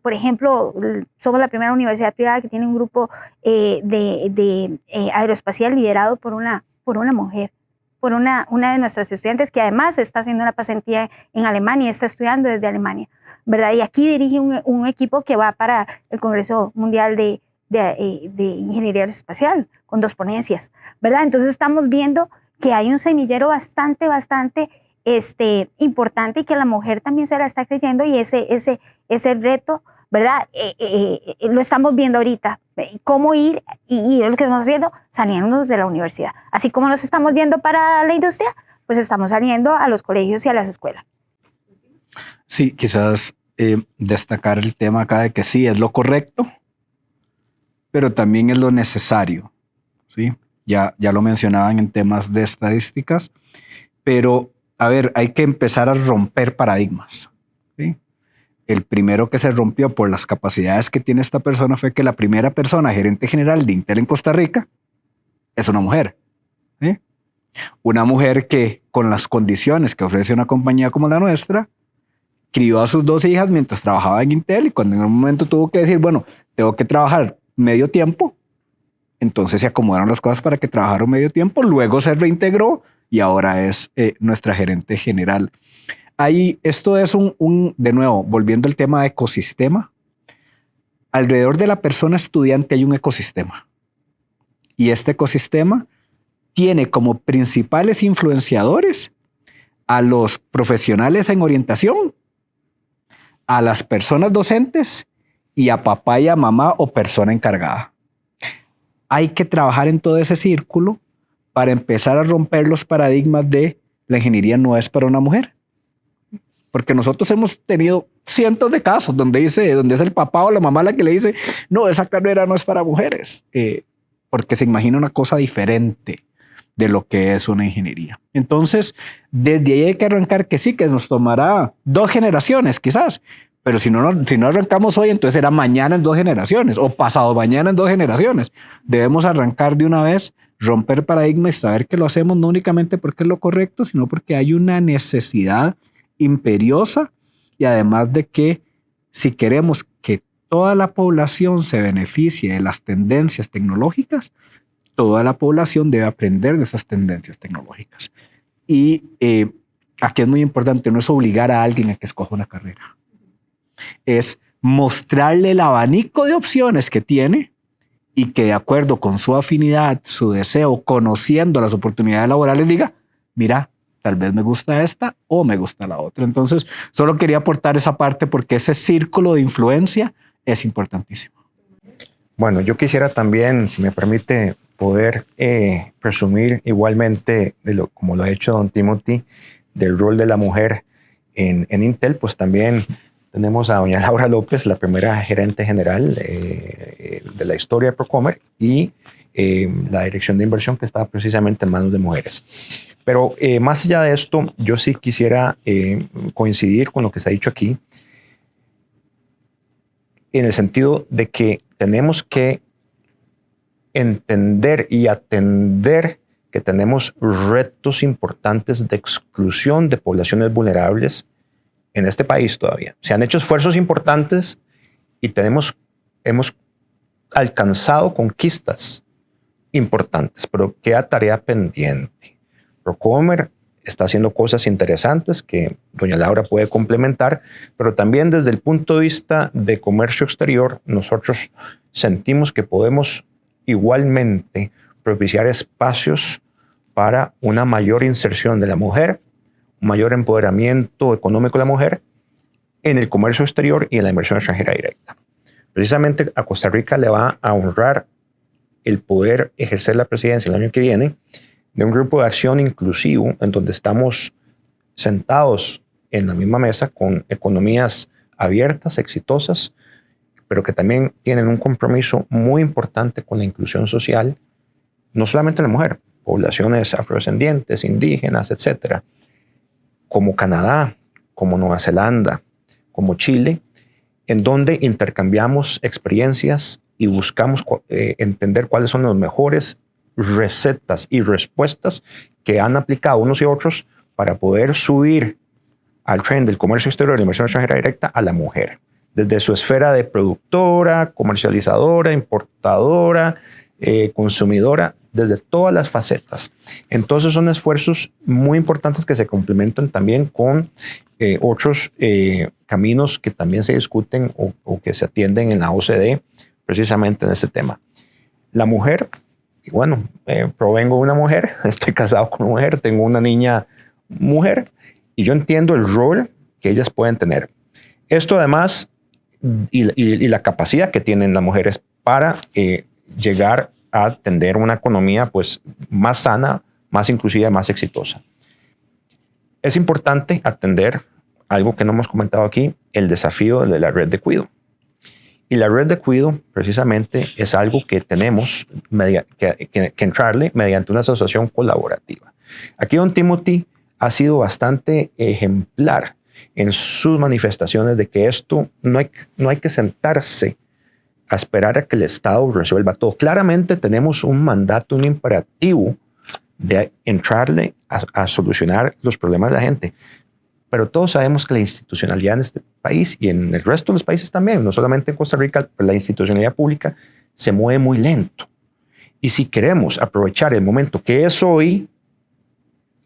por ejemplo, somos la primera universidad privada que tiene un grupo de aeroespacial liderado por una mujer, por una de nuestras estudiantes que además está haciendo una pasantía en Alemania, está estudiando desde Alemania, ¿verdad? Y aquí dirige un equipo que va para el Congreso Mundial de Ingeniería Aeroespacial, con 2 ponencias, ¿verdad? Entonces estamos viendo que hay un semillero bastante importante y que la mujer también se la está creyendo, y ese reto, ¿verdad? Lo estamos viendo ahorita, cómo ir, y es lo que estamos haciendo, saliéndonos de la universidad. Así como nos estamos yendo para la industria, pues estamos saliendo a los colegios y a las escuelas. Sí, quizás destacar el tema acá de que sí, es lo correcto, pero también es lo necesario, ¿sí? Ya lo mencionaban en temas de estadísticas, pero, a ver, hay que empezar a romper paradigmas, ¿sí? El primero que se rompió por las capacidades que tiene esta persona fue que la primera persona gerente general de Intel en Costa Rica es una mujer, ¿sí? Una mujer que, con las condiciones que ofrece una compañía como la nuestra, crió a sus 2 hijas mientras trabajaba en Intel, y cuando en un momento tuvo que decir, bueno, tengo que trabajar medio tiempo, entonces se acomodaron las cosas para que trabajara un medio tiempo, luego se reintegró y ahora es nuestra gerente general. Ahí, esto es de nuevo, volviendo al tema de ecosistema, alrededor de la persona estudiante hay un ecosistema, y este ecosistema tiene como principales influenciadores a los profesionales en orientación, a las personas docentes y a papá y a mamá o persona encargada. Hay que trabajar en todo ese círculo para empezar a romper los paradigmas de la ingeniería no es para una mujer. Porque nosotros hemos tenido cientos de casos donde es el papá o la mamá la que le dice, no, esa carrera no es para mujeres, porque se imagina una cosa diferente de lo que es una ingeniería. Entonces, desde ahí hay que arrancar, que sí, que nos tomará 2 generaciones quizás, pero si no arrancamos hoy, entonces será mañana en 2 generaciones o pasado mañana en 2 generaciones. Debemos arrancar de una vez, romper paradigmas y saber que lo hacemos no únicamente porque es lo correcto, sino porque hay una necesidad imperiosa, y además de que si queremos que toda la población se beneficie de las tendencias tecnológicas, toda la población debe aprender de esas tendencias tecnológicas. Y aquí es muy importante, no es obligar a alguien a que escoja una carrera, es mostrarle el abanico de opciones que tiene, y que de acuerdo con su afinidad, su deseo, conociendo las oportunidades laborales, diga, mira, tal vez me gusta esta o me gusta la otra. Entonces, solo quería aportar esa parte porque ese círculo de influencia es importantísimo. Bueno, yo quisiera también, si me permite, poder presumir igualmente, como lo ha hecho don Timothy, del rol de la mujer en Intel. Pues también tenemos a doña Laura López, la primera gerente general de la historia de Procomer, y la dirección de inversión, que está precisamente en manos de mujeres. Pero más allá de esto, yo sí quisiera coincidir con lo que se ha dicho aquí, en el sentido de que tenemos que entender y atender que tenemos retos importantes de exclusión de poblaciones vulnerables en este país todavía. Se han hecho esfuerzos importantes y hemos alcanzado conquistas importantes, pero queda tarea pendiente. Procomer está haciendo cosas interesantes que doña Laura puede complementar, pero también desde el punto de vista de comercio exterior, nosotros sentimos que podemos igualmente propiciar espacios para una mayor inserción de la mujer, un mayor empoderamiento económico de la mujer en el comercio exterior y en la inversión extranjera directa. Precisamente a Costa Rica le va a honrar el poder ejercer la presidencia el año que viene de un grupo de acción inclusivo en donde estamos sentados en la misma mesa con economías abiertas, exitosas, pero que también tienen un compromiso muy importante con la inclusión social, no solamente la mujer, poblaciones afrodescendientes, indígenas, etcétera, como Canadá, como Nueva Zelanda, como Chile, en donde intercambiamos experiencias y buscamos entender cuáles son los mejores recetas y respuestas que han aplicado unos y otros para poder subir al tren del comercio exterior y la inversión extranjera directa a la mujer, desde su esfera de productora, comercializadora, importadora, consumidora, desde todas las facetas. Entonces son esfuerzos muy importantes que se complementan también con otros caminos que también se discuten o que se atienden en la OCDE precisamente en este tema. La mujer, y bueno, provengo de una mujer, estoy casado con una mujer, tengo una niña mujer y yo entiendo el rol que ellas pueden tener. Esto además y la capacidad que tienen las mujeres para llegar a tener una economía pues más sana, más inclusiva, más exitosa. Es importante atender algo que no hemos comentado aquí, el desafío de la red de cuidado. Y la red de cuidado precisamente es algo que tenemos que entrarle mediante una asociación colaborativa. Aquí don Timothy ha sido bastante ejemplar en sus manifestaciones de que esto no hay que sentarse a esperar a que el Estado resuelva todo. Claramente tenemos un mandato, un imperativo de entrarle a solucionar los problemas de la gente. Pero todos sabemos que la institucionalidad en este país y en el resto de los países también, no solamente en Costa Rica, la institucionalidad pública se mueve muy lento. Y si queremos aprovechar el momento que es hoy,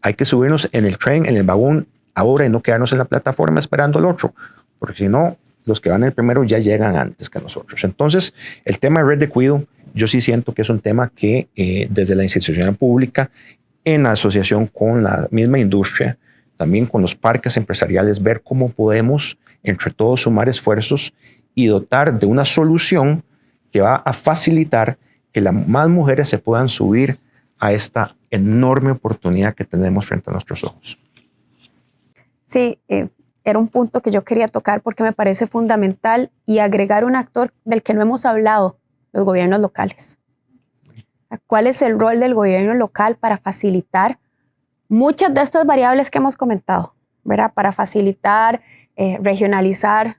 hay que subirnos en el tren, en el vagón ahora y no quedarnos en la plataforma esperando al otro, porque si no, los que van el primero ya llegan antes que nosotros. Entonces, el tema de red de cuidado, yo sí siento que es un tema que desde la institucionalidad pública, en asociación con la misma industria, también con los parques empresariales, ver cómo podemos entre todos sumar esfuerzos y dotar de una solución que va a facilitar que más mujeres se puedan subir a esta enorme oportunidad que tenemos frente a nuestros ojos. Sí, era un punto que yo quería tocar porque me parece fundamental y agregar un actor del que no hemos hablado, los gobiernos locales. ¿Cuál es el rol del gobierno local para facilitar muchas de estas variables que hemos comentado, ¿verdad? Para facilitar, regionalizar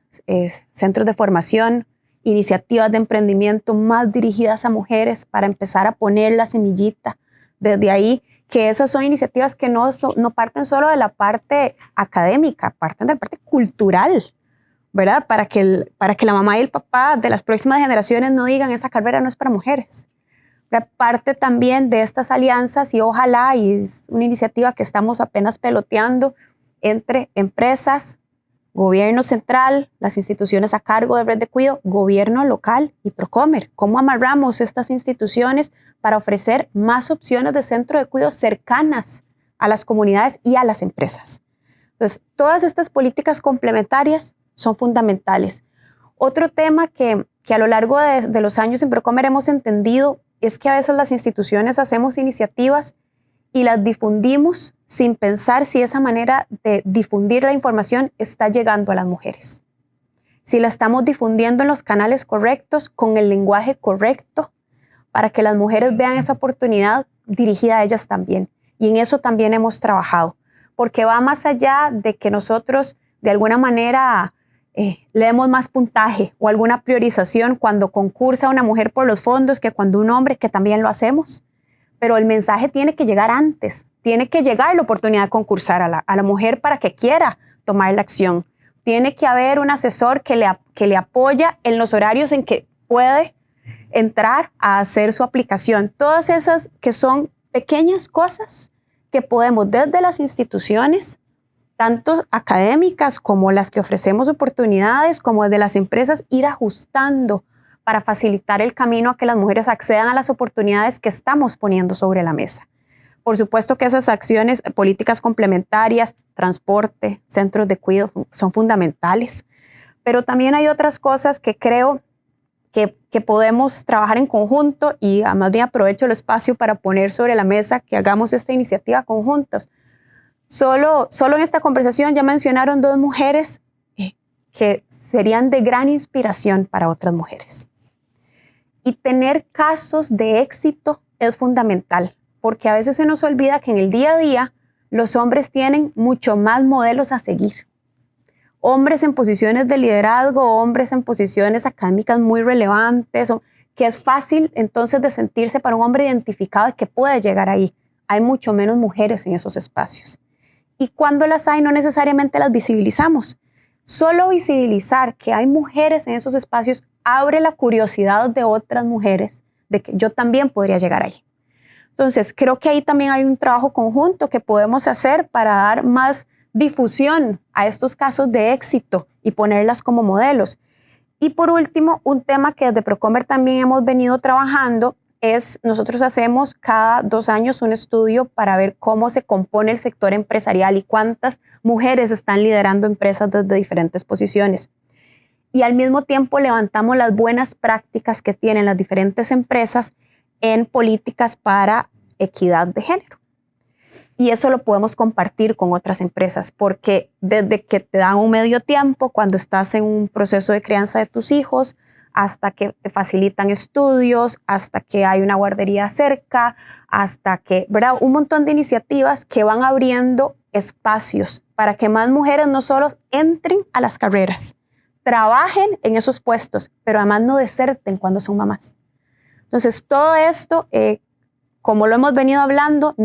centros de formación, iniciativas de emprendimiento más dirigidas a mujeres para empezar a poner la semillita desde ahí, que esas son iniciativas que no parten solo de la parte académica, parten de la parte cultural, ¿verdad? Para que la mamá y el papá de las próximas generaciones no digan esa carrera no es para mujeres. Parte también de estas alianzas y ojalá, y es una iniciativa que estamos apenas peloteando entre empresas, gobierno central, las instituciones a cargo de red de cuidado, gobierno local y Procomer. ¿Cómo amarramos estas instituciones para ofrecer más opciones de centro de cuidado cercanas a las comunidades y a las empresas? Entonces, todas estas políticas complementarias son fundamentales. Otro tema que a lo largo de los años en Procomer hemos entendido es que a veces las instituciones hacemos iniciativas y las difundimos sin pensar si esa manera de difundir la información está llegando a las mujeres. Si la estamos difundiendo en los canales correctos, con el lenguaje correcto, para que las mujeres vean esa oportunidad dirigida a ellas también. Y en eso también hemos trabajado, porque va más allá de que nosotros de alguna manera le demos más puntaje o alguna priorización cuando concursa una mujer por los fondos que cuando un hombre, que también lo hacemos. Pero el mensaje tiene que llegar antes, tiene que llegar la oportunidad de concursar a la mujer para que quiera tomar la acción. Tiene que haber un asesor que le apoya en los horarios en que puede entrar a hacer su aplicación. Todas esas que son pequeñas cosas que podemos desde las instituciones, tanto académicas como las que ofrecemos oportunidades, como desde las empresas, ir ajustando para facilitar el camino a que las mujeres accedan a las oportunidades que estamos poniendo sobre la mesa. Por supuesto que esas acciones, políticas complementarias, transporte, centros de cuidado son fundamentales, pero también hay otras cosas que creo que podemos trabajar en conjunto y más bien aprovecho el espacio para poner sobre la mesa que hagamos esta iniciativa conjuntos. Solo en esta conversación ya mencionaron dos mujeres que serían de gran inspiración para otras mujeres. Y tener casos de éxito es fundamental, porque a veces se nos olvida que en el día a día los hombres tienen mucho más modelos a seguir. Hombres en posiciones de liderazgo, hombres en posiciones académicas muy relevantes, que es fácil entonces de sentirse para un hombre identificado de que puede llegar ahí. Hay mucho menos mujeres en esos espacios. Y cuando las hay, no necesariamente las visibilizamos. Solo visibilizar que hay mujeres en esos espacios abre la curiosidad de otras mujeres de que yo también podría llegar ahí. Entonces, creo que ahí también hay un trabajo conjunto que podemos hacer para dar más difusión a estos casos de éxito y ponerlas como modelos. Y por último, un tema que desde Procomer también hemos venido trabajando es, nosotros hacemos cada 2 años un estudio para ver cómo se compone el sector empresarial y cuántas mujeres están liderando empresas desde diferentes posiciones. Y al mismo tiempo levantamos las buenas prácticas que tienen las diferentes empresas en políticas para equidad de género. Y eso lo podemos compartir con otras empresas, porque desde que te dan un medio tiempo, cuando estás en un proceso de crianza de tus hijos, hasta que te facilitan estudios, hasta que hay una guardería cerca, hasta que, ¿verdad? Un montón de iniciativas que van abriendo espacios para que más mujeres no solo entren a las carreras, trabajen en esos puestos, pero además no deserten cuando son mamás. Entonces, todo esto, como lo hemos venido hablando,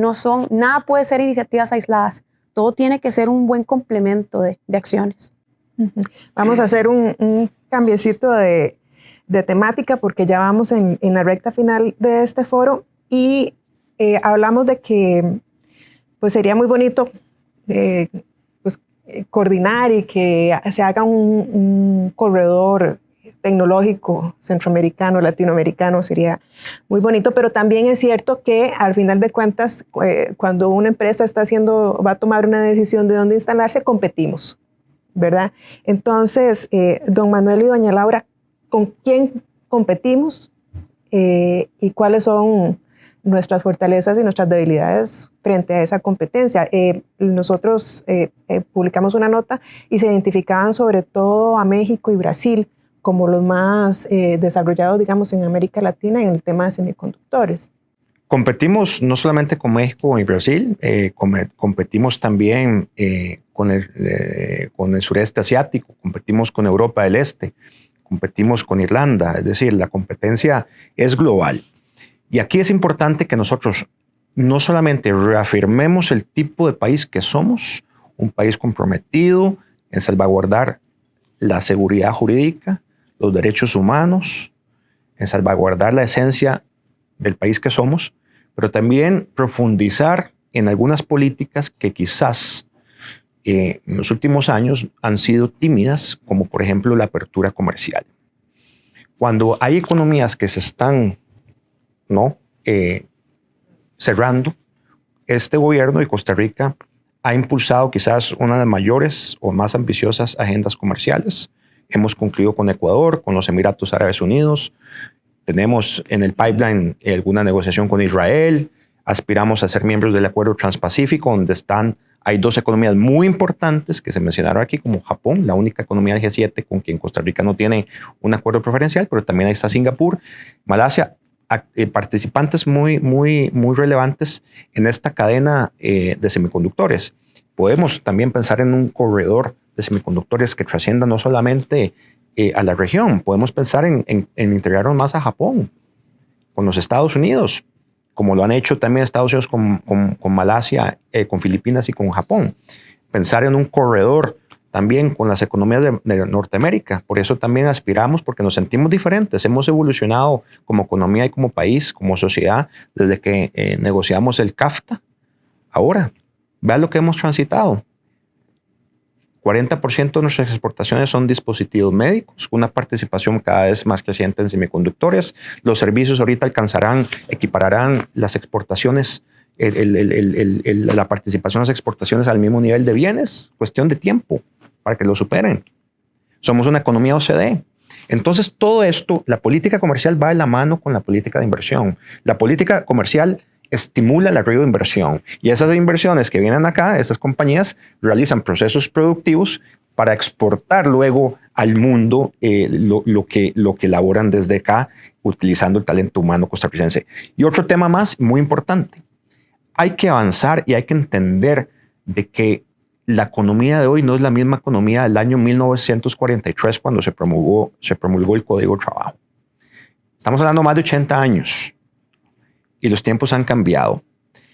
nada puede ser iniciativas aisladas. Todo tiene que ser un buen complemento de acciones. Vamos a hacer un cambiecito de temática porque ya vamos en la recta final de este foro y hablamos de que pues sería muy bonito coordinar y que se haga un corredor tecnológico centroamericano, latinoamericano, sería muy bonito, pero también es cierto que al final de cuentas, cuando una empresa va a tomar una decisión de dónde instalarse, competimos, ¿verdad? Entonces, don Manuel y doña Laura, ¿con quién competimos y cuáles son nuestras fortalezas y nuestras debilidades frente a esa competencia? Nosotros publicamos una nota y se identificaban sobre todo a México y Brasil como los más desarrollados, digamos, en América Latina en el tema de semiconductores. Competimos no solamente con México y Brasil, competimos también con el sureste asiático, competimos con Europa del Este, competimos con Irlanda, es decir, la competencia es global. Y aquí es importante que nosotros no solamente reafirmemos el tipo de país que somos, un país comprometido en salvaguardar la seguridad jurídica, los derechos humanos, en salvaguardar la esencia del país que somos, pero también profundizar en algunas políticas que quizás en los últimos años han sido tímidas, como por ejemplo la apertura comercial. Cuando hay economías que se están cerrando, este gobierno de Costa Rica ha impulsado quizás una de las mayores o más ambiciosas agendas comerciales. Hemos concluido con Ecuador, con los Emiratos Árabes Unidos, tenemos en el pipeline alguna negociación con Israel, aspiramos a ser miembros del Acuerdo Transpacífico, donde hay 2 economías muy importantes que se mencionaron aquí, como Japón, la única economía del G7 con quien Costa Rica no tiene un acuerdo preferencial, pero también ahí está Singapur, Malasia, participantes muy relevantes en esta cadena de semiconductores. Podemos también pensar en un corredor de semiconductores que trascienda no solamente a la región, podemos pensar en integrarnos más a Japón, con los Estados Unidos, como lo han hecho también Estados Unidos con Malasia, con Filipinas y con Japón. Pensar en un corredor también con las economías de Norteamérica. Por eso también aspiramos, porque nos sentimos diferentes. Hemos evolucionado como economía y como país, como sociedad, desde que negociamos el CAFTA. Ahora, vean lo que hemos transitado. 40% de nuestras exportaciones son dispositivos médicos, una participación cada vez más creciente en semiconductores. Los servicios ahorita equipararán las exportaciones, la participación en las exportaciones al mismo nivel de bienes, cuestión de tiempo para que lo superen. Somos una economía OCDE. Entonces, todo esto, la política comercial va de la mano con la política de inversión. La política comercial estimula el arribo de inversión y esas inversiones que vienen acá, esas compañías realizan procesos productivos para exportar luego al mundo lo que elaboran desde acá utilizando el talento humano costarricense. Y otro tema más muy importante, hay que avanzar y hay que entender de que la economía de hoy no es la misma economía del año 1943 cuando se promulgó el Código de Trabajo. Estamos hablando de más de 80 años y los tiempos han cambiado.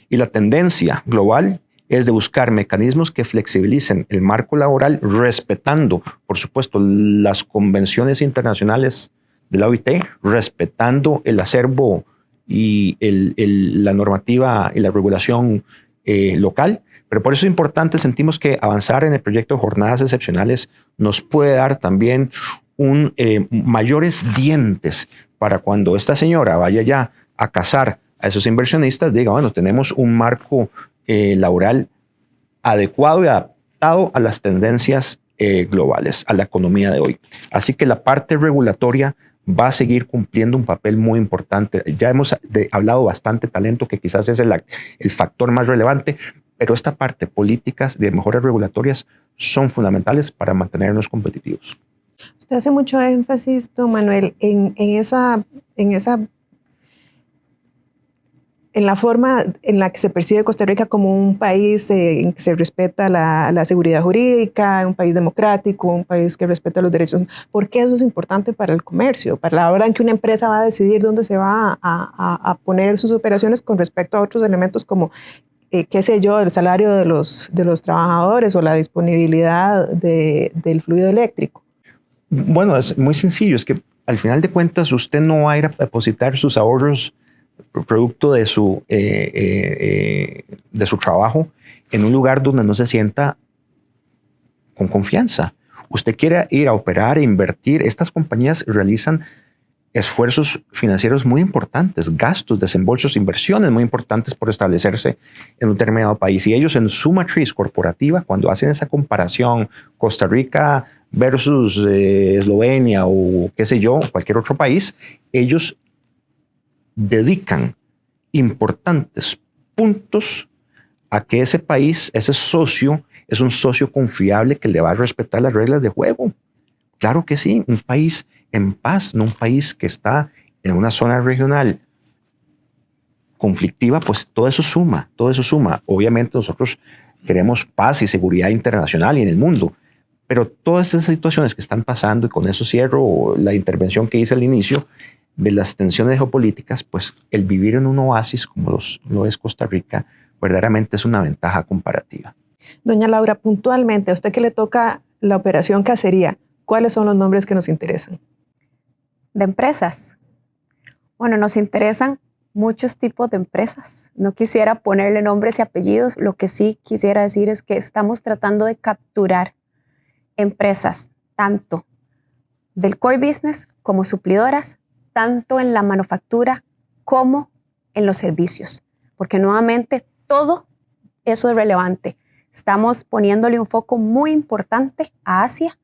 Y la tendencia global es de buscar mecanismos que flexibilicen el marco laboral, respetando, por supuesto, las convenciones internacionales de la OIT, respetando el acervo y la normativa y la regulación local. Pero por eso es importante, sentimos que avanzar en el proyecto de jornadas excepcionales nos puede dar también mayores dientes para cuando esta señora vaya ya a cazar a esos inversionistas, diga, bueno, tenemos un marco laboral adecuado y adaptado a las tendencias globales, a la economía de hoy. Así que la parte regulatoria va a seguir cumpliendo un papel muy importante. Ya hemos hablado bastante talento, que quizás es el factor más relevante, pero esta parte, políticas de mejoras regulatorias, son fundamentales para mantenernos competitivos. Usted hace mucho énfasis, don Manuel, en la forma en la que se percibe Costa Rica como un país en que se respeta la seguridad jurídica, un país democrático, un país que respeta los derechos. ¿Por qué eso es importante para el comercio? Para la hora en que una empresa va a decidir dónde se va a poner sus operaciones con respecto a otros elementos como, qué sé yo, el salario de los trabajadores o la disponibilidad del fluido eléctrico. Bueno, es muy sencillo. Es que al final de cuentas usted no va a ir a depositar sus ahorros producto de su trabajo en un lugar donde no se sienta con confianza. Usted quiere ir a operar e invertir. Estas compañías realizan esfuerzos financieros muy importantes, gastos, desembolsos, inversiones muy importantes por establecerse en un determinado país. Y ellos en su matriz corporativa, cuando hacen esa comparación Costa Rica versus Eslovenia o qué sé yo, cualquier otro país, ellos dedican importantes puntos a que ese país, ese socio, es un socio confiable que le va a respetar las reglas de juego. Claro que sí, un país en paz, no un país que está en una zona regional conflictiva, pues todo eso suma, todo eso suma. Obviamente nosotros queremos paz y seguridad internacional y en el mundo, pero todas estas situaciones que están pasando, y con eso cierro la intervención que hice al inicio, de las tensiones geopolíticas, pues el vivir en un oasis como lo es Costa Rica, verdaderamente es una ventaja comparativa. Doña Laura, puntualmente, a usted que le toca la operación cacería, ¿cuáles son los nombres que nos interesan? De empresas. Bueno, nos interesan muchos tipos de empresas. No quisiera ponerle nombres y apellidos. Lo que sí quisiera decir es que estamos tratando de capturar empresas, tanto del core business como suplidoras, tanto en la manufactura como en los servicios, porque nuevamente todo eso es relevante. Estamos poniéndole un foco muy importante a Asia.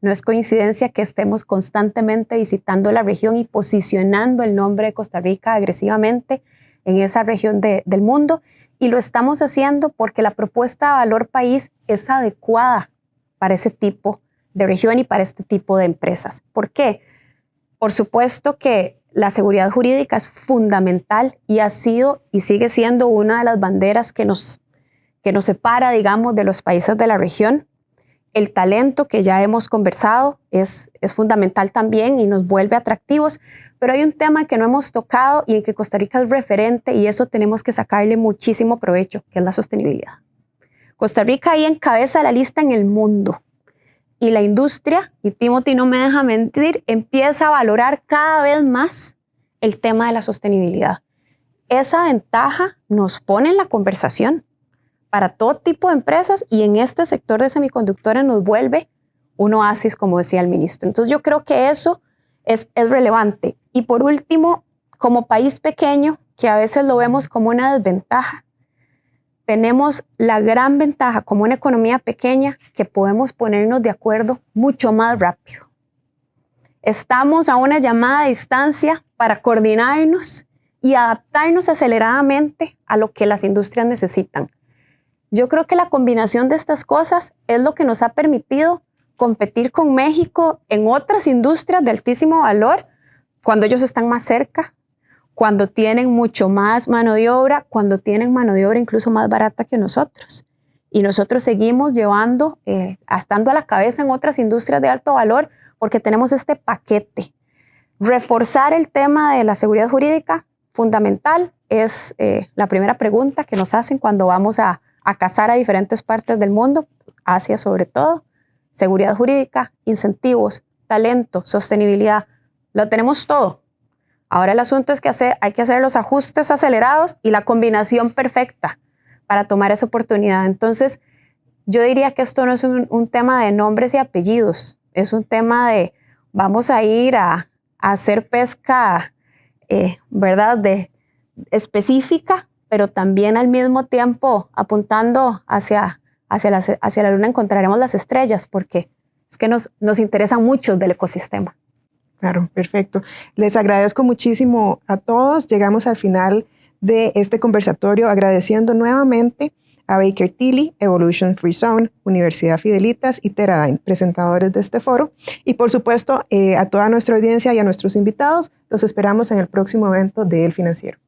No es coincidencia que estemos constantemente visitando la región y posicionando el nombre de Costa Rica agresivamente en esa región del mundo, y lo estamos haciendo porque la propuesta de valor país es adecuada para ese tipo de región y para este tipo de empresas. ¿Por qué? Por supuesto que la seguridad jurídica es fundamental y ha sido y sigue siendo una de las banderas que nos separa, digamos, de los países de la región. El talento, que ya hemos conversado, es fundamental también y nos vuelve atractivos, pero hay un tema que no hemos tocado y en que Costa Rica es referente, y eso tenemos que sacarle muchísimo provecho, que es la sostenibilidad. Costa Rica ahí encabeza la lista en el mundo. Y la industria, y Timothy no me deja mentir, empieza a valorar cada vez más el tema de la sostenibilidad. Esa ventaja nos pone en la conversación para todo tipo de empresas, y en este sector de semiconductores nos vuelve un oasis, como decía el ministro. Entonces yo creo que eso es relevante. Y por último, como país pequeño, que a veces lo vemos como una desventaja, tenemos la gran ventaja como una economía pequeña que podemos ponernos de acuerdo mucho más rápido. Estamos a una llamada de distancia para coordinarnos y adaptarnos aceleradamente a lo que las industrias necesitan. Yo creo que la combinación de estas cosas es lo que nos ha permitido competir con México en otras industrias de altísimo valor, cuando ellos están más cerca, cuando tienen mucho más mano de obra, cuando tienen mano de obra incluso más barata que nosotros. Y nosotros seguimos estando a la cabeza en otras industrias de alto valor porque tenemos este paquete. reforzar el tema de la seguridad jurídica, fundamental, es la primera pregunta que nos hacen cuando vamos a cazar a diferentes partes del mundo, Asia sobre todo. Seguridad jurídica, incentivos, talento, sostenibilidad, lo tenemos todo. Ahora el asunto es que hay que hacer los ajustes acelerados y la combinación perfecta para tomar esa oportunidad. Entonces, yo diría que esto no es un tema de nombres y apellidos, es un tema de vamos a ir a hacer pesca, ¿verdad?, específica, pero también al mismo tiempo apuntando hacia la luna encontraremos las estrellas, porque es que nos interesan mucho del ecosistema. Claro, perfecto. Les agradezco muchísimo a todos. Llegamos al final de este conversatorio agradeciendo nuevamente a Baker Tilly, Evolution Free Zone, Universidad Fidelitas y Teradyne, presentadores de este foro. Y por supuesto, a toda nuestra audiencia y a nuestros invitados, los esperamos en el próximo evento de El Financiero.